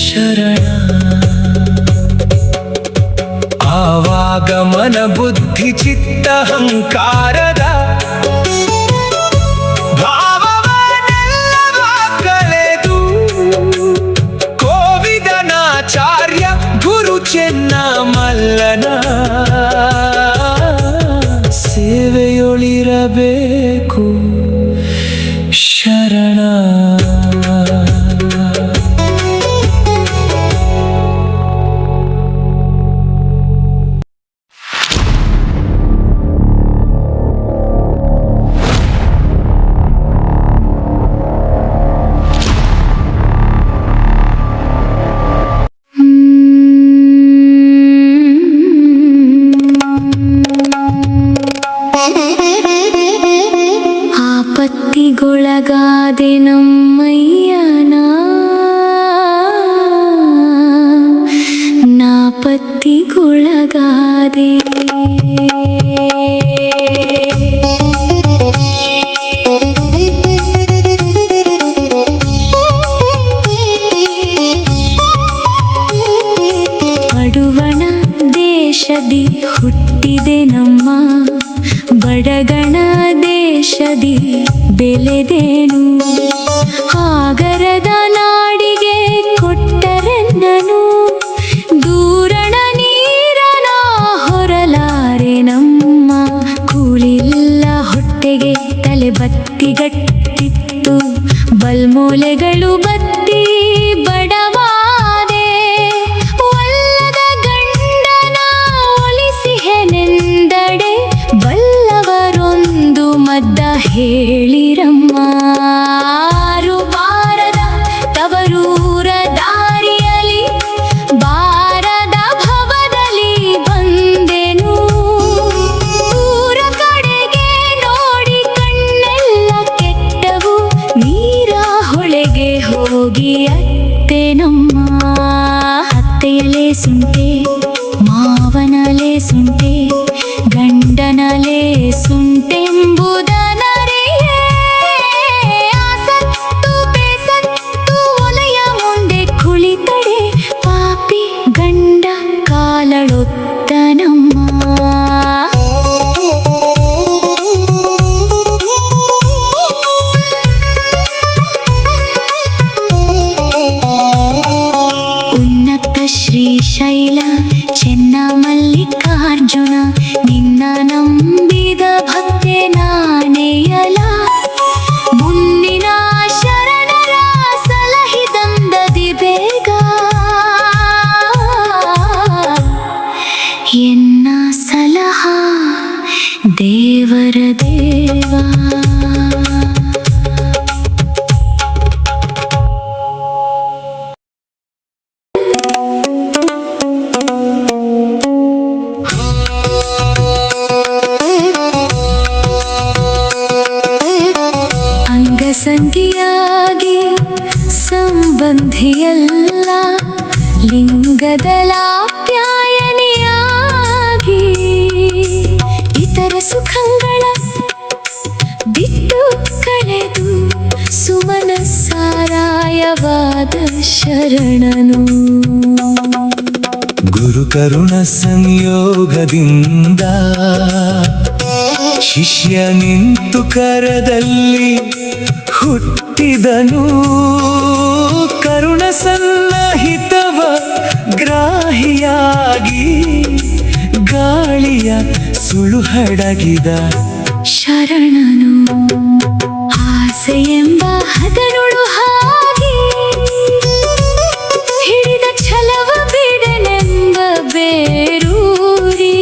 ಶರಣ. ಆವಾಗ ಮನ ಬುದ್ಧಿ ಚಿತ್ತ ಅಹಂಕಾರದ ಭಾವವನ್ನೆಲ್ಲವ ಕಳೆದು ಕೋವಿದನಾಚಾರ್ಯ ಗುರು ಚೆನ್ನಮಲ್ಲನ ಸೇವೆಯೊಳಿರಬೇಕು ಶರಣ. ಆಪತ್ತಿಗೊಳಗಾದೆ ನಮ್ಮಯ್ಯನ ನಾಪತ್ತಿಗೊಳಗಾದೆ ಪಡುವಣ ದೇಶದಿ ಹುಟ್ಟಿದೆ ನಮ್ಮ ಬಡಗಣ ದೇಶದಿ ಬೆಳೆದೇನು ಆಗರದ ನಾಡಿಗೆ ಕೊಟ್ಟರೆನ್ನನು ದೂರಣ ನೀರನ ಹೊರಲಾರೆ ನಮ್ಮ ಕೂಳಿಲ್ಲ ಹೊಟ್ಟೆಗೆ ತಲೆ ಬತ್ತಿಗಟ್ಟಿತ್ತು ಬಲ್ಮೂಲೆಗಳು ಬತ್ತಿ ಬಡವಾದೆ ಒಲ್ಲದ ಗಂಡನ ಒಲಿಸಿಹೆನೆಂದಡೆ ಬಲ್ಲವರೊಂದು ಮದ್ದ ಹೇಳಿರಮ್ಮ ಬಾರದ ತವರೂರ ದಾರಿಯಲಿ ಬಾರದ ಭವದಲ್ಲಿ ಬಂದೆನು ಊರ ಕಡೆಗೆ ನೋಡಿ ಕಣ್ಣೆಲ್ಲ ಕೆಟ್ಟವು ನೀರ ಹೊಳೆಗೆ ಹೋಗಿ ಅಟ್ಟ ಹೇಳುತ್ತೇನಮ್ಮ. ಅತ್ತೆಯಲೇ ಸುಂಟೆ, ಮಾವನಲೇ ಸುಂಟೆ, ಗಂಡನಲೇ ಸುಂಟೆಂಬುದನರಿಯೇ. ಆಸತ್ತು ಬೇಸತ್ತು ಒಲೆಯ ಮುಂದೆ ಕುಳಿತಡೆ, ಪಾಪಿ ಗಂಡ ಕಾಲಳೊತ್ತನಮ್ಮ. ಉನ್ನತ ಶ್ರೀಶೈಲ ಚೆನ್ನಮಲ್ಲಿಕಾರ್ಜುನ, ನಿನ್ನ ನಂಬಿದ ಭಕ್ತೆ ನಾನೆಯಲ. ಮುನ್ನಿನ ಶರಣರ ಸಲಹಿದಂದದಿ ಬೇಗ, ಎನ್ನ ಸಲಹ ದೇವರ ದೇವ. ಅಂಗಸಂಗಿಯಾಗಿ ಸಂಬಂಧಿಯಲ್ಲ, ಲಿಂಗದಲಾಪ್ಯಾಯನಿಯಾಗಿ ಇತರ ಸುಖಗಳ ಬಿಟ್ಟು ಕಳೆದು ಸುಮನಸ್ಸಾರಾಯವಾದ ಶರಣನು. ಗುರು ಕರುಣ ಸಂಯೋಗದಿಂದ ಶಿಷ್ಯ ನಿಂತು ಕರದಲ್ಲಿ ಹುಟ್ಟಿದನು. ಕರುಣ ಸನ್ನಹಿತವ ಗ್ರಾಹಿಯಾಗಿ ಗಾಳಿಯ ಸುಳುಹಡಗಿದ ಶರಣನು. ಆಸೆಯೆಂಬ ಹದನುಳು ಹಾಗೆ ಹಿಡಿದ ಛಲವ ಬಿಡನೆಂಬ ಬೇರೂರಿ.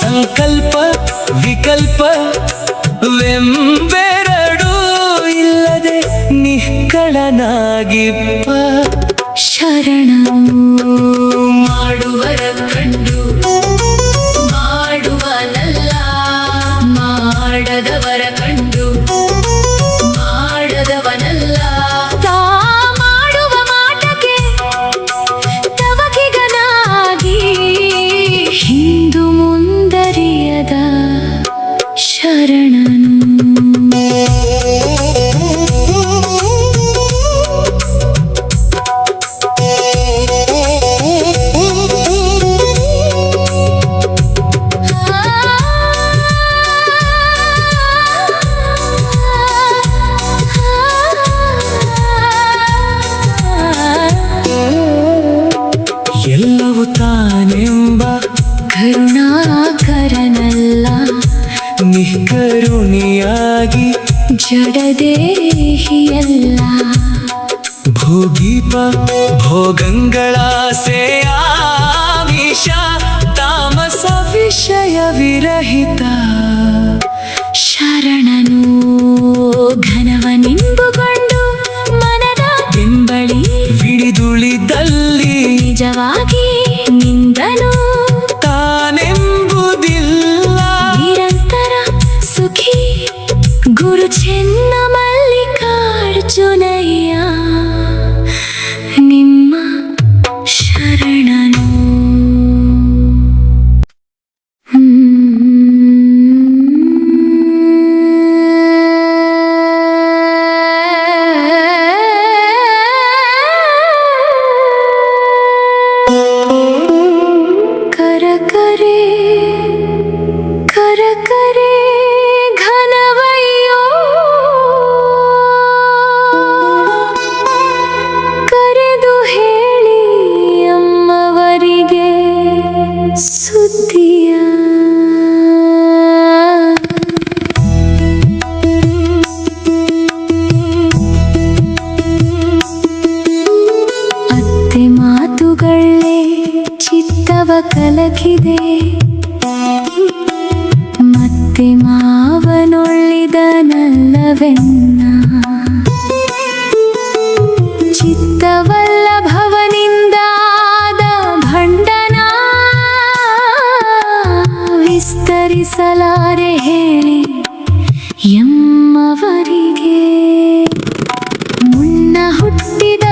ಸಂಕಲ್ಪ ವಿಕಲ್ಪ ವೆಂಬೆರಡೂ ಇಲ್ಲದೆ ನಿಷ್ಕಳನಾಗಿಪ್ಪ ಶರಣನು. ಮಾಡುವರ ಕಂಡು ಮಾಡುವನಲ್ಲ, ಮಾಡದವರ ಕಂಡು ಮಾಡದವನಲ್ಲ. ತಾ ಮಾಡುವ ಮಾಟಕ್ಕೆ ತವಕಿಗನಾಗಿ ಹಿಂದು ಮುಂದರಿಯದ ಶರಣನು. ಎಲ್ಲವೂ ತಾನೆಂಬ ಕರುಣಾಕರನಲ್ಲ, ನಿಷ್ಕರುಣಿಯಾಗಿ ಜಡದೇಹಿಯಲ್ಲ. ಭೋಗೀಪ ಭೋಗಂಗಳಾಸೆಯಾಮಿಷ ತಾಮಸ ವಿಷಯ ವಿರಹಿತ ಶರಣನು. ಘನವ ನಿಂಬುಕೊಂಡು ಮನದ ಬೆಂಬಳಿ ವಿಡಿದುಳಿದಲ್ಲಿ ನಿಜವಾಗಿ ನಿಂದನು. ತಾನೆಂಬುದಿಲ್ಲ ನಿರಂತರ ಸುಖಿ ಗುರು ಚೆನ್ನಮಲ್ಲಿಕಾರ್ಜುನಯ್ಯ ನಿಮ್ಮ ಶರಣನು. ಕರಕರೆ ಕರಕರೆ ಘನವಯ್ಯೋ, ಕರೆದು ಹೇಳಿ ಅಮ್ಮವರಿಗೆ ಸುದ್ದಿಯ. ಅತ್ತೆ ಮಾತುಗಳೇ ಚಿತ್ತವ ಕಲಕಿದೆ, ಮತ್ತೆ ಮಾವನೊಳ್ಳಿದನಲ್ಲವೆನ್ನ. ಚಿತ್ತವಲ್ಲಭವನಿಂದಾದ ಭಂಡನ ವಿಸ್ತರಿಸಲಾರೆ ಹೇಳಿ ಎಮ್ಮವರಿಗೆ. ಮುನ್ನ ಹುಟ್ಟಿದ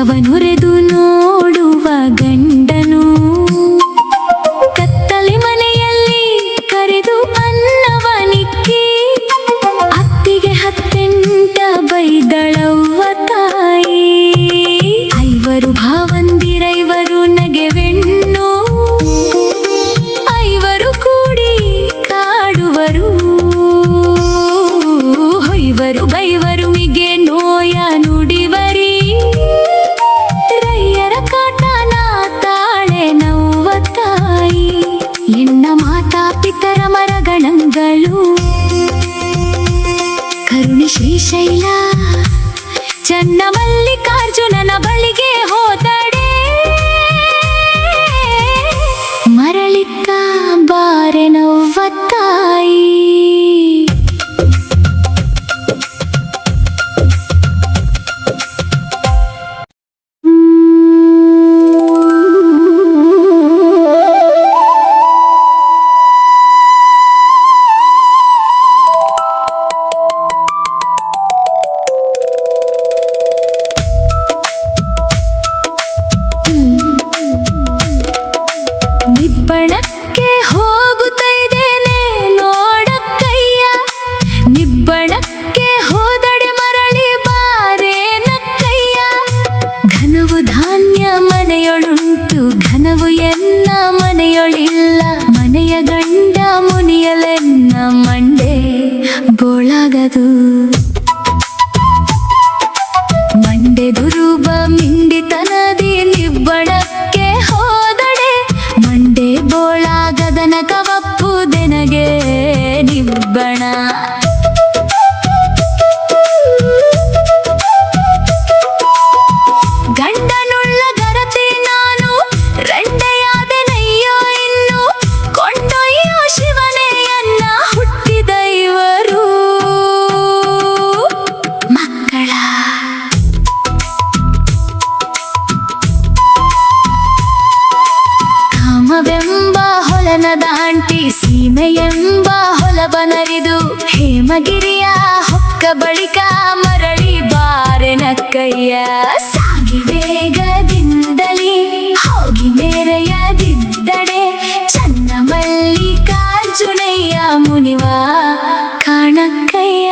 ಮುಖವನುರೆದು ನೋಡುವ ಗಂಡನು ಕತ್ತಲೆ ಮನೆಯಲ್ಲಿ ಕರೆದು ಅನ್ನವನಿಕ್ಕಿ ಅತ್ತಿಗೆ 10 ಬೈದಳವ್ವ ತಾಯಿ. 5 ಭಾವಂದಿರೈವರು ನಗೆವೆಣ್ಣು 5 ಕೂಡಿ ಕಾಡುವರು ಹೊಯ್ವರು ಬೈವರು ಮಿಗೆ ನೋಯ ನುಡಿವರಿ ರೈಯರ ಕಾಟನ ತಾಳೆ ನವ್ವ ತಾಯಿ. ಎನ್ನ ಮಾತಾ ಪಿತರ ಮರಗಣಗಳು ಕರುಣಿ ಶ್ರೀಶೈಲ ಚನ್ನ ಮಲ್ಲಿಕಾರ್ಜುನನ ಬಳಿಗೆ ಹೋದಡೆ ಮರಳಿಕ್ಕ ಬಾರೆ ನವ್ವ ತಾಯಿ. ನಿಬ್ಬಣಕ್ಕೆ ಹೋಗುತ್ತೈದೇನೆ ನೋಡಕ್ಕಯ್ಯ ನಿಬ್ಬಣಕ್ಕೆ ಹೋದಡೆ ಮರಳಿ ಬಾರೆ ನಕ್ಕಯ್ಯ. ಘನವು ಧಾನ್ಯ ಮನೆಯೊಳುಂಟು ಘನವು ಎನ್ನ ಮನೆಯೊಳಿಲ್ಲ ಮನೆಯ ಗಂಡ ಮುನಿಯಲೆನ್ನ ಮಂಡೆ ಬೋಳಾಗದು ಮಂಡೆ ದುರುಬ ಮಿಂಡಿತನದಿ ನಿಬ್ಬಣಕ್ಕೆ ಹೋದಡೆ ಮಂಡೆ ಬೋಳಾಗದನ ಕವಪ್ಪುದೆನಗೆ ನಿಬ್ಬಣ. ಗಂಡನುಳ್ಳ ಗರತಿ ನಾನು ರಂಡೆಯಾದೆನಯ್ಯೋ ಇನ್ನು ಕೊಂಡೊಯ್ಯೋ ಶಿವನೆಯನ್ನ ಹುಟ್ಟಿದ ಇವರು ಮಕ್ಕಳ ಕಾಮವೆಂಬ ಹೊಲನದಾಂಟಿ ಸೀಮೆಯೆಂಬ ಹೊಲಬನರಿದು ಹೇಮಗಿರಿಯ ಹೊಕ್ಕ ಬಳಿಕ ಮರಳಿ ಬಾರೆ ನಕ್ಕಯ್ಯ. ಸಾಗಿ ವೇಗದಿಂದಲೇ ಹೋಗಿ ಮೇರೆಯದಿದ್ದಡೆ ಚನ್ನ ಮಲ್ಲಿಕಾರ್ಜುನಯ್ಯ ಮುನಿವ ಕಾಣಕ್ಕಯ್ಯ.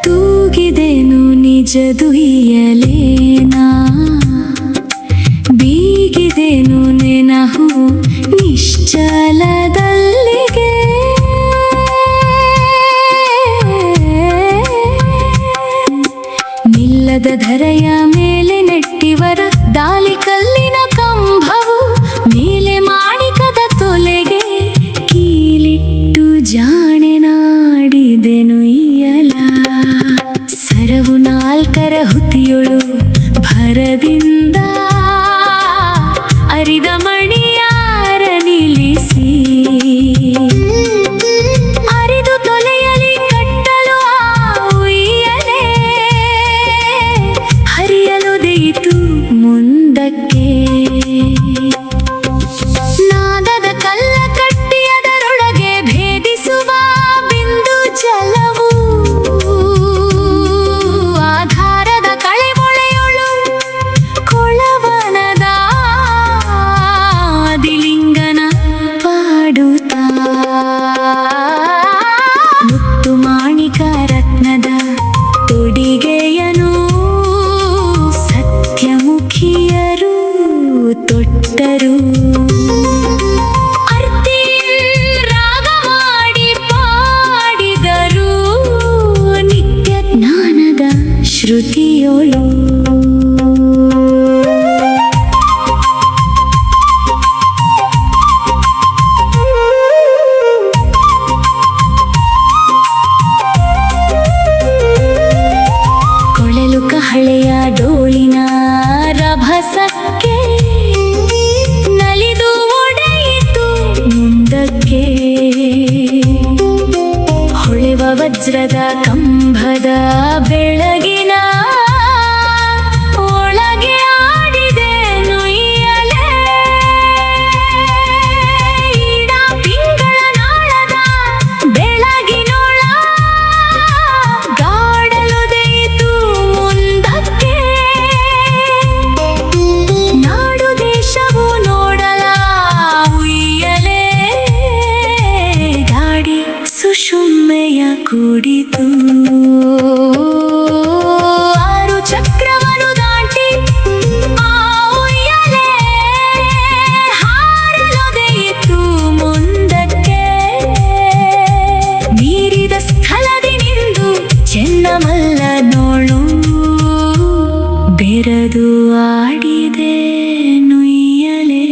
ತೂಗಿದೆನು ನಿಜದು ಇಯಲೇನಾ ಬೀಗಿದೆನು ನೆನಹು ನಿಶ್ಚಲದಲ್ಲಿಗೆ ನಿಲ್ಲದ ಧರೆಯ ಮೇಲೆ ನೆಟ್ಟಿವರ ದಾಲಿ ಕಲ್ಲಿನ ಕಂಬವು ಮೇಲೆ ಮಾಣಿಕದ ತೊಲೆಗೆ ಕೀಲಿಟ್ಟು ಜಾಣೆ ನಾಡಿದೆನು ಇಯಲ. ಸರವು 4 ಹುತಿಯೊಳು ಭರದಿಂದ ಅರಿದ ಮಣಿಯಾರ ನಿಲ್ಲಿಸಿ ಅರಿದು ತೊಲೆಯಲಿ ಕಟ್ಟಲು ಆ ಉಯ್ಯಲೆ ಹರಿಯಲು ದೆಯಿತು ಮುಂದಕ್ಕೆ. ನಾದದ ಕಲ್ಲ ಕಟ್ಟಿ ಅದರೊಳಗೆ ಭೇದಿಸುವ ಬಿಂದು ಜಲವು ಆಧಾರದ ಕಳೆಮೊಳೆಯೊಳು ವಜ್ರದ ಕಂಬದ ಬೆಳಗಿನ ಒಳಗೆ ಆಡಿದೆ ನುಯ್ಯಲೆ ಈಡ ತಿಂಗಳ ನಾಳದ ಬೆಳಗಿನೊಳ ಗಾಡಲುದೆಯಿತು ಮುಂದಕ್ಕೆ ನಾಡು ದೇಶವು ನೋಡಲ ಉಯ್ಯಲೆ ಗಾಡಿ ಸುಷುಮ್ಮೆಯ ಕೂಡಿತು ಆರು ಚಕ್ರವನ್ನು ದಾಟಿ ಆ ಉಯ್ಯಲೆ ಹಾರಲೊದೆಯಿತು ಮುಂದಕ್ಕೆ ಮೀರಿದ ಸ್ಥಳದಿ ನಿಂದು ಚೆನ್ನಮಲ್ಲ ನೋಳು ಬೆರದು ಆಡಿದೆ ನುಯ್ಯಲೆ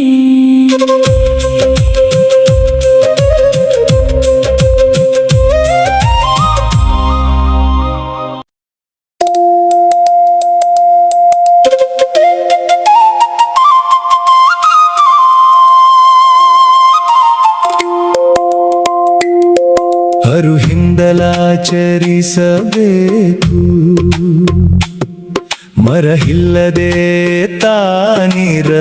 ಅರು ಹಿಂದಲಾಚರಿಸಬೇಕು ಮರಹಿಲ್ಲದೆ ತಾನಿರಬೇಕು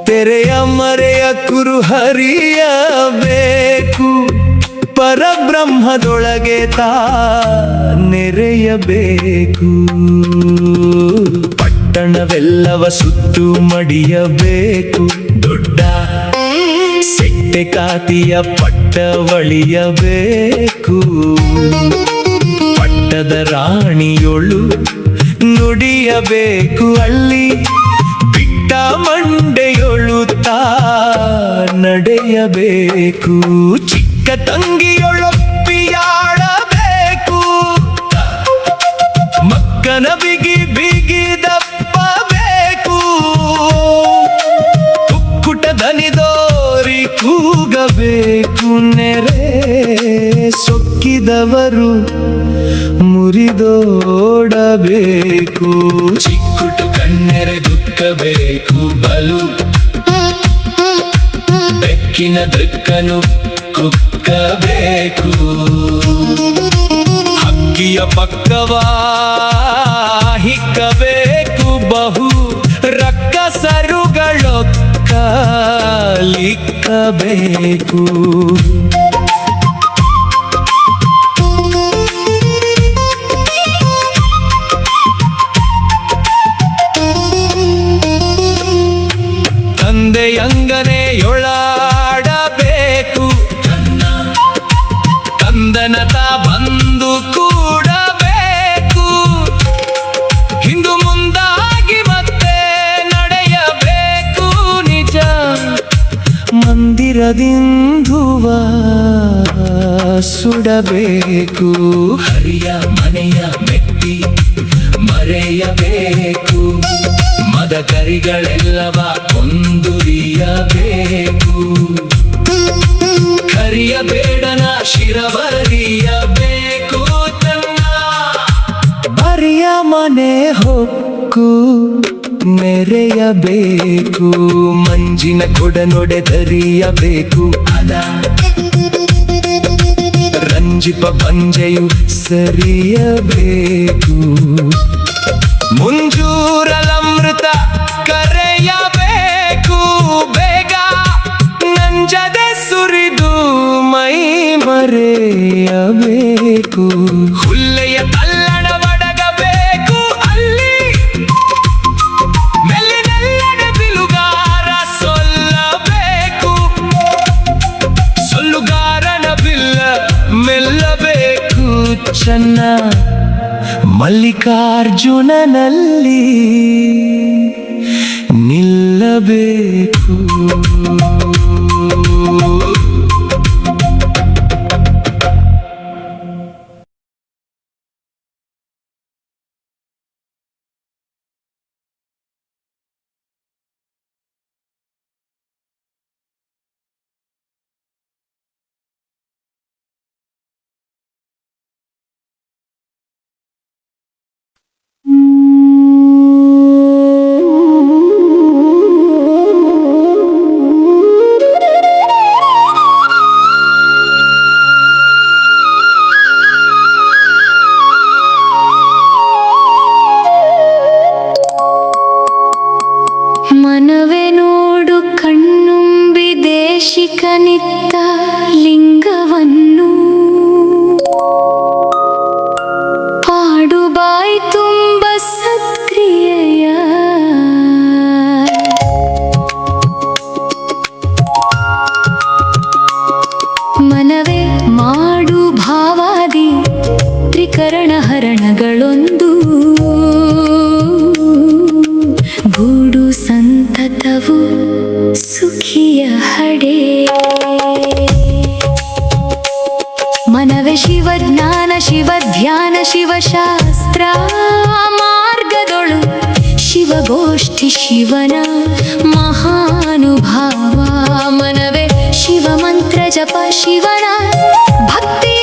ತೆರೆಯ ಮರೆಯ ಕುರು ಹರಿಯಬೇಕು ಪರಬ್ರಹ್ಮದೊಳಗೆ ತಾ ನೆರೆಯಬೇಕು ಪಟ್ಟಣವೆಲ್ಲವ ಸುತ್ತು ಮಡಿಯಬೇಕು ದೊಡ್ಡ ಸೆಟ್ಟೆ ಕಾತಿಯ ಪಟ್ಟವಳಿಯಬೇಕು ಪಟ್ಟದ ರಾಣಿಯೊಳು ನುಡಿಯಬೇಕು ಅಲ್ಲಿ ಬಿಟ್ಟ ಮಂಡೆಯೊಳು ತಾ ನಡೆಯಬೇಕು ಚಿಕ್ಕ ತಂಗಿಯೊಳೊಪ್ಪಿಯಾಡಬೇಕು ಮಕ್ಕನ ಬಿಗಿ ಬಿಗಿದಪ್ಪಬೇಕು ಕುಕ್ಕುಟ ದನಿದೋರಿ ಕೂಗಬೇಕು ನೆರೆ ಸೊಕ್ಕಿದವರು ಮುರಿದೋಡಬೇಕು ಚಿಕ್ಕುಟು ಕಣ್ಣೆರೆ ದುಃಖಬೇಕು ಬಲು ಬೆಕ್ಕಿನ ದೃಕ್ಕನು ಕುಕ್ಕಬೇಕು ಹಕ್ಕಿಯ ಪಕ್ಕವಾ ಹಿಕ್ಕಬೇಕು ಬಹು ರಕ್ಕಸರುಗಳೊಕ್ಕಲಿಕ್ಕಬೇಕು ತಂದೆಯಂಗನೆಯೊಳಾಡಬೇಕು ಕಂದನತ ಬಂದು ಕೂಡಬೇಕು ಹಿಂದು ಮುಂದಾಗಿ ಮತ್ತೆ ನಡೆಯಬೇಕು ನಿಜ ಮಂದಿರದಿಂದುವ ಸುಡಬೇಕು ಹರಿಯ ಮನೆಯ ಮೆಟ್ಟಿ ಮರೆಯಬೇಕು ಮದ ಕರಿಗಳೆಲ್ಲವ ಕೊಂದುರಿಯಬೇಕು ಕರಿಯ ಬೇಡನ ಶಿರವರಿಯಬೇಕು ತನ್ನ ಬರಿಯ ಮನೆ ಹೊಕ್ಕು ಮೆರೆಯಬೇಕು ಮಂಜಿನ ಕೊಡನೊಡೆದರಿಯಬೇಕು ಅದ ರಂಜಿಪ ಬಂಜೆಯು ಸರಿಯಬೇಕು ಮುಂಜೂರಲಮೃತ ಕರೆಯಬೇಕು ಬೇಗ ನಂಜದೆ ಸುರಿದು ಮೈ ಮರೆಯಬೇಕು ಹುಲ್ಲೆಯ ತಲ್ಲಣ ಒಡಗಬೇಕು ಅಲ್ಲಿ ಮೆಲ್ಲಿನೆಲ್ಲಡೆ ಬಿಲುಗಾರ ಸೊಲ್ಲಬೇಕು ಸೊಲ್ಲುಗಾರನ ಬಿಲ್ಲ ಮೆಲ್ಲಬೇಕು ಚೆನ್ನ ಮಲ್ಲಿಕಾರ್ಜುನನಲ್ಲಿ ನಿಲ್ಲಬೇಕು ಸುಖಿಯ ಹಡೆ ಮನವೇ ಶಿವಜ್ಞಾನ ಶಿವಧ್ಯಾನ ಶಿವಶಾಸ್ತ್ರ ಮಾರ್ಗದೊಳು ಶಿವಗೋಷ್ಠಿ ಶಿವನ ಮಹಾನುಭಾವ ಮನವೇ ಶಿವಮಂತ್ರ ಜಪ ಶಿವನ ಭಕ್ತಿಯಾಚಾರದೊಳು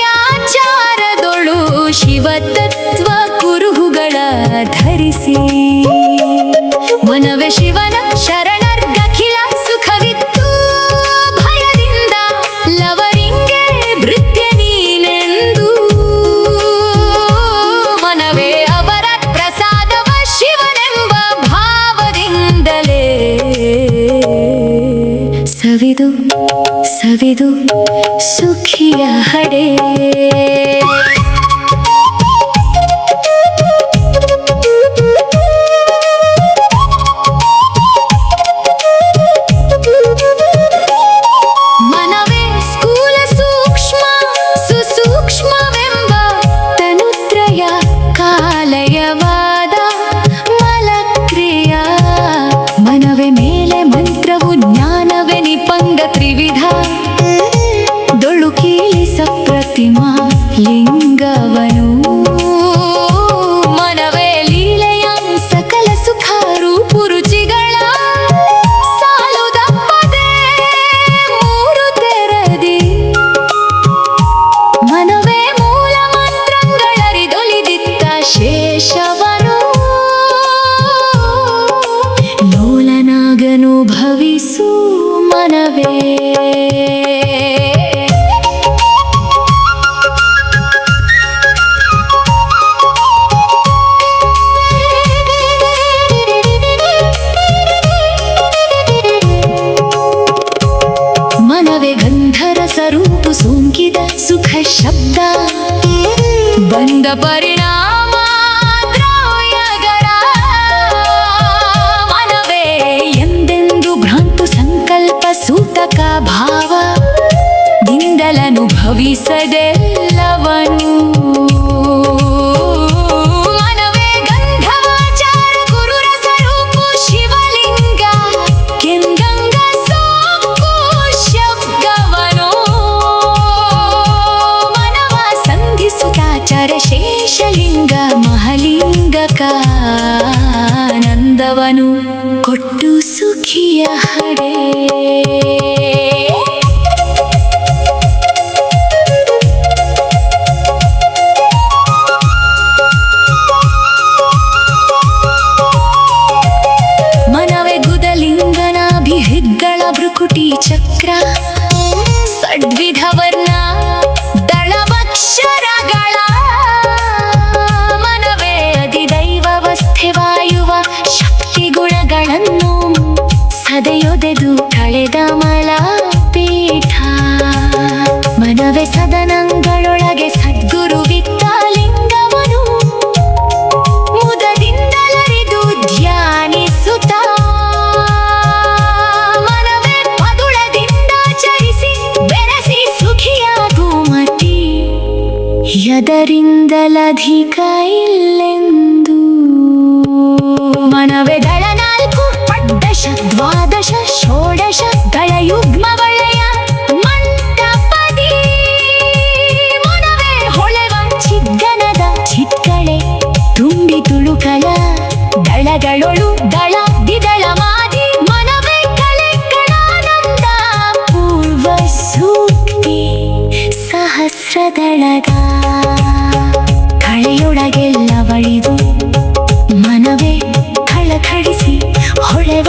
ಶಿವತತ್ವ ಕುರುಹುಗಳ ಧರಿಸಿ ಮನವೇ ಶಿವನ ಶರಣರ್ಗಖಿಲ ಸುಖವಿತ್ತು ಭಯದಿಂದ ಲವರಿಂಗೆ ಭೃತ್ಯ ನೀನೆಂದು ಮನವೇ ಅವರ ಪ್ರಸಾದವ ಶಿವನೆಂಬ ಭಾವದಿಂದಲೇ ಸವಿದು ಸವಿದು ಸುಖಿಯ ಹಡೆ ಮನವೇ ಸ್ಥೂಲ ಸೂಕ್ಷ್ಮ ಸುಸೂಕ್ಷ್ಮವೆಂಬ ತನುತ್ರಯ ಕಾಲಯವಾದ ಮಲಕ್ರಿಯ ಮನವೇ ಮೇಲೆ ಮಂತ್ರವು ಜ್ಞಾನವೇ ನಿಪಂಗ ತ್ರಿವಿಧ ದೊಳು ಕೀಳಿಸ ಪ್ರತಿಮಾ ಲಿಂಗವನು ಮನವೇ ಲೀಲೆಯ ಸಕಲ ಸುಖ ರೂಪು ರುಚಿಗಳ ಸಾಲುದಪ್ಪದೆ ಮೂರು ತೆರದಿ ಮನವೇ ಮೂಲ ಮಂತ್ರಗಳರಿದೊಲಿದಿತ್ತ ಶೇಷವನು ಲೋಲನಾಗನು ಭವಿಸು ಮನವೇ ಮನವೇ ಗಂಧರ ಸ್ವರೂಪು ಸೋಂಕಿದ ಸುಖ ಶಬ್ದ ಬಂದ ಪರಿಣಾಮ ದ್ರವ್ಯಗಳ ಮನವೇ ಎಂದೆಂದು ಭ್ರಾಂತು ಸಂಕಲ್ಪ ಸೂತಕ ಭಾವ ದಿಂದಲನುಭವಿಸದೆಲ್ಲವನು ಮನವೇ ಗಂಧವಾಚಾರ ಗುರುರ ಸ್ವರೂಪು ಶಿವಲಿಂಗ ಕೆಂಗಂಗ ಸೋಂಕು ಶಬ್ದವನು ಮನವ ಸಂಧಿಸುತ್ತಾಚಾರ ಶೇಷಲಿಂಗ ಮಹಲಿಂಗಕಾನಂದವನು ಕೊಟ್ಟು ಸುಖಿಯ ಹಡೆ ಮನವೇ ಗುದಲಿಂಗನಾಭಿಹೃದ್ಗಳ ಭೃಕುಟಿ ಚಕ್ರ ಷಡ್ವಿಧ ವರ್ಣ ದಳವಕ್ಷರಗಳ ಮನವೇ ಅಧಿದೈವವಸ್ಥೆ ವಾಯುವ ಶಕ್ತಿ ಗುಣಗಳನ್ನು ಸದೆಯೊದೆದು ಕಳೆದ ಮಲಪೀಠ ಮನವೇ ಸದನಗಳೊಳಗೆ ಸದ್ಗುರುವಿತ್ತ ಲಿಂಗವನು ಮುದದಿಂದಲರಿದು ಧ್ಯಾನಿಸುತ್ತ ಮನವೇ ಪದುಳದಿಂದ ಚರಿಸಿ ಬೆರೆಸಿ ಸುಖಿಯಾಗು ಮತಿ ಯದರಿಂದಲಧಿಕ ಇಲ್ಲೆಂದು ಮನವೇ ದಳ ನಾಲ್ಕು ಪಡ್ಡಶ ದ್ವಾದಶ ಷೋಡಶ ದಳಯುಗ್ಮ ವಲಯ ಮಂಟಪದಿ ಮನವೇ ಹೊಳೆವ ಚಿಗ್ಗನದ ಚಿತ್ಕಳೆ ತುಂಬಿ ತುಳುಕಲ ದಳಗಳೊಳು ದಳ ದಿದಳ ಮಾದಿ ಮನವೇ ಕಳೆಗಳಾನಂದ ಪೂರ್ವ ಸೂಕ್ತಿ ಸಹಸ್ರದಳದ ಕಳೆಯೊಳಗೆಲ್ಲ ಬಳಿದು ಮನವೇ ಖಳಖಳಿಸಿ ಹೊಳೆವ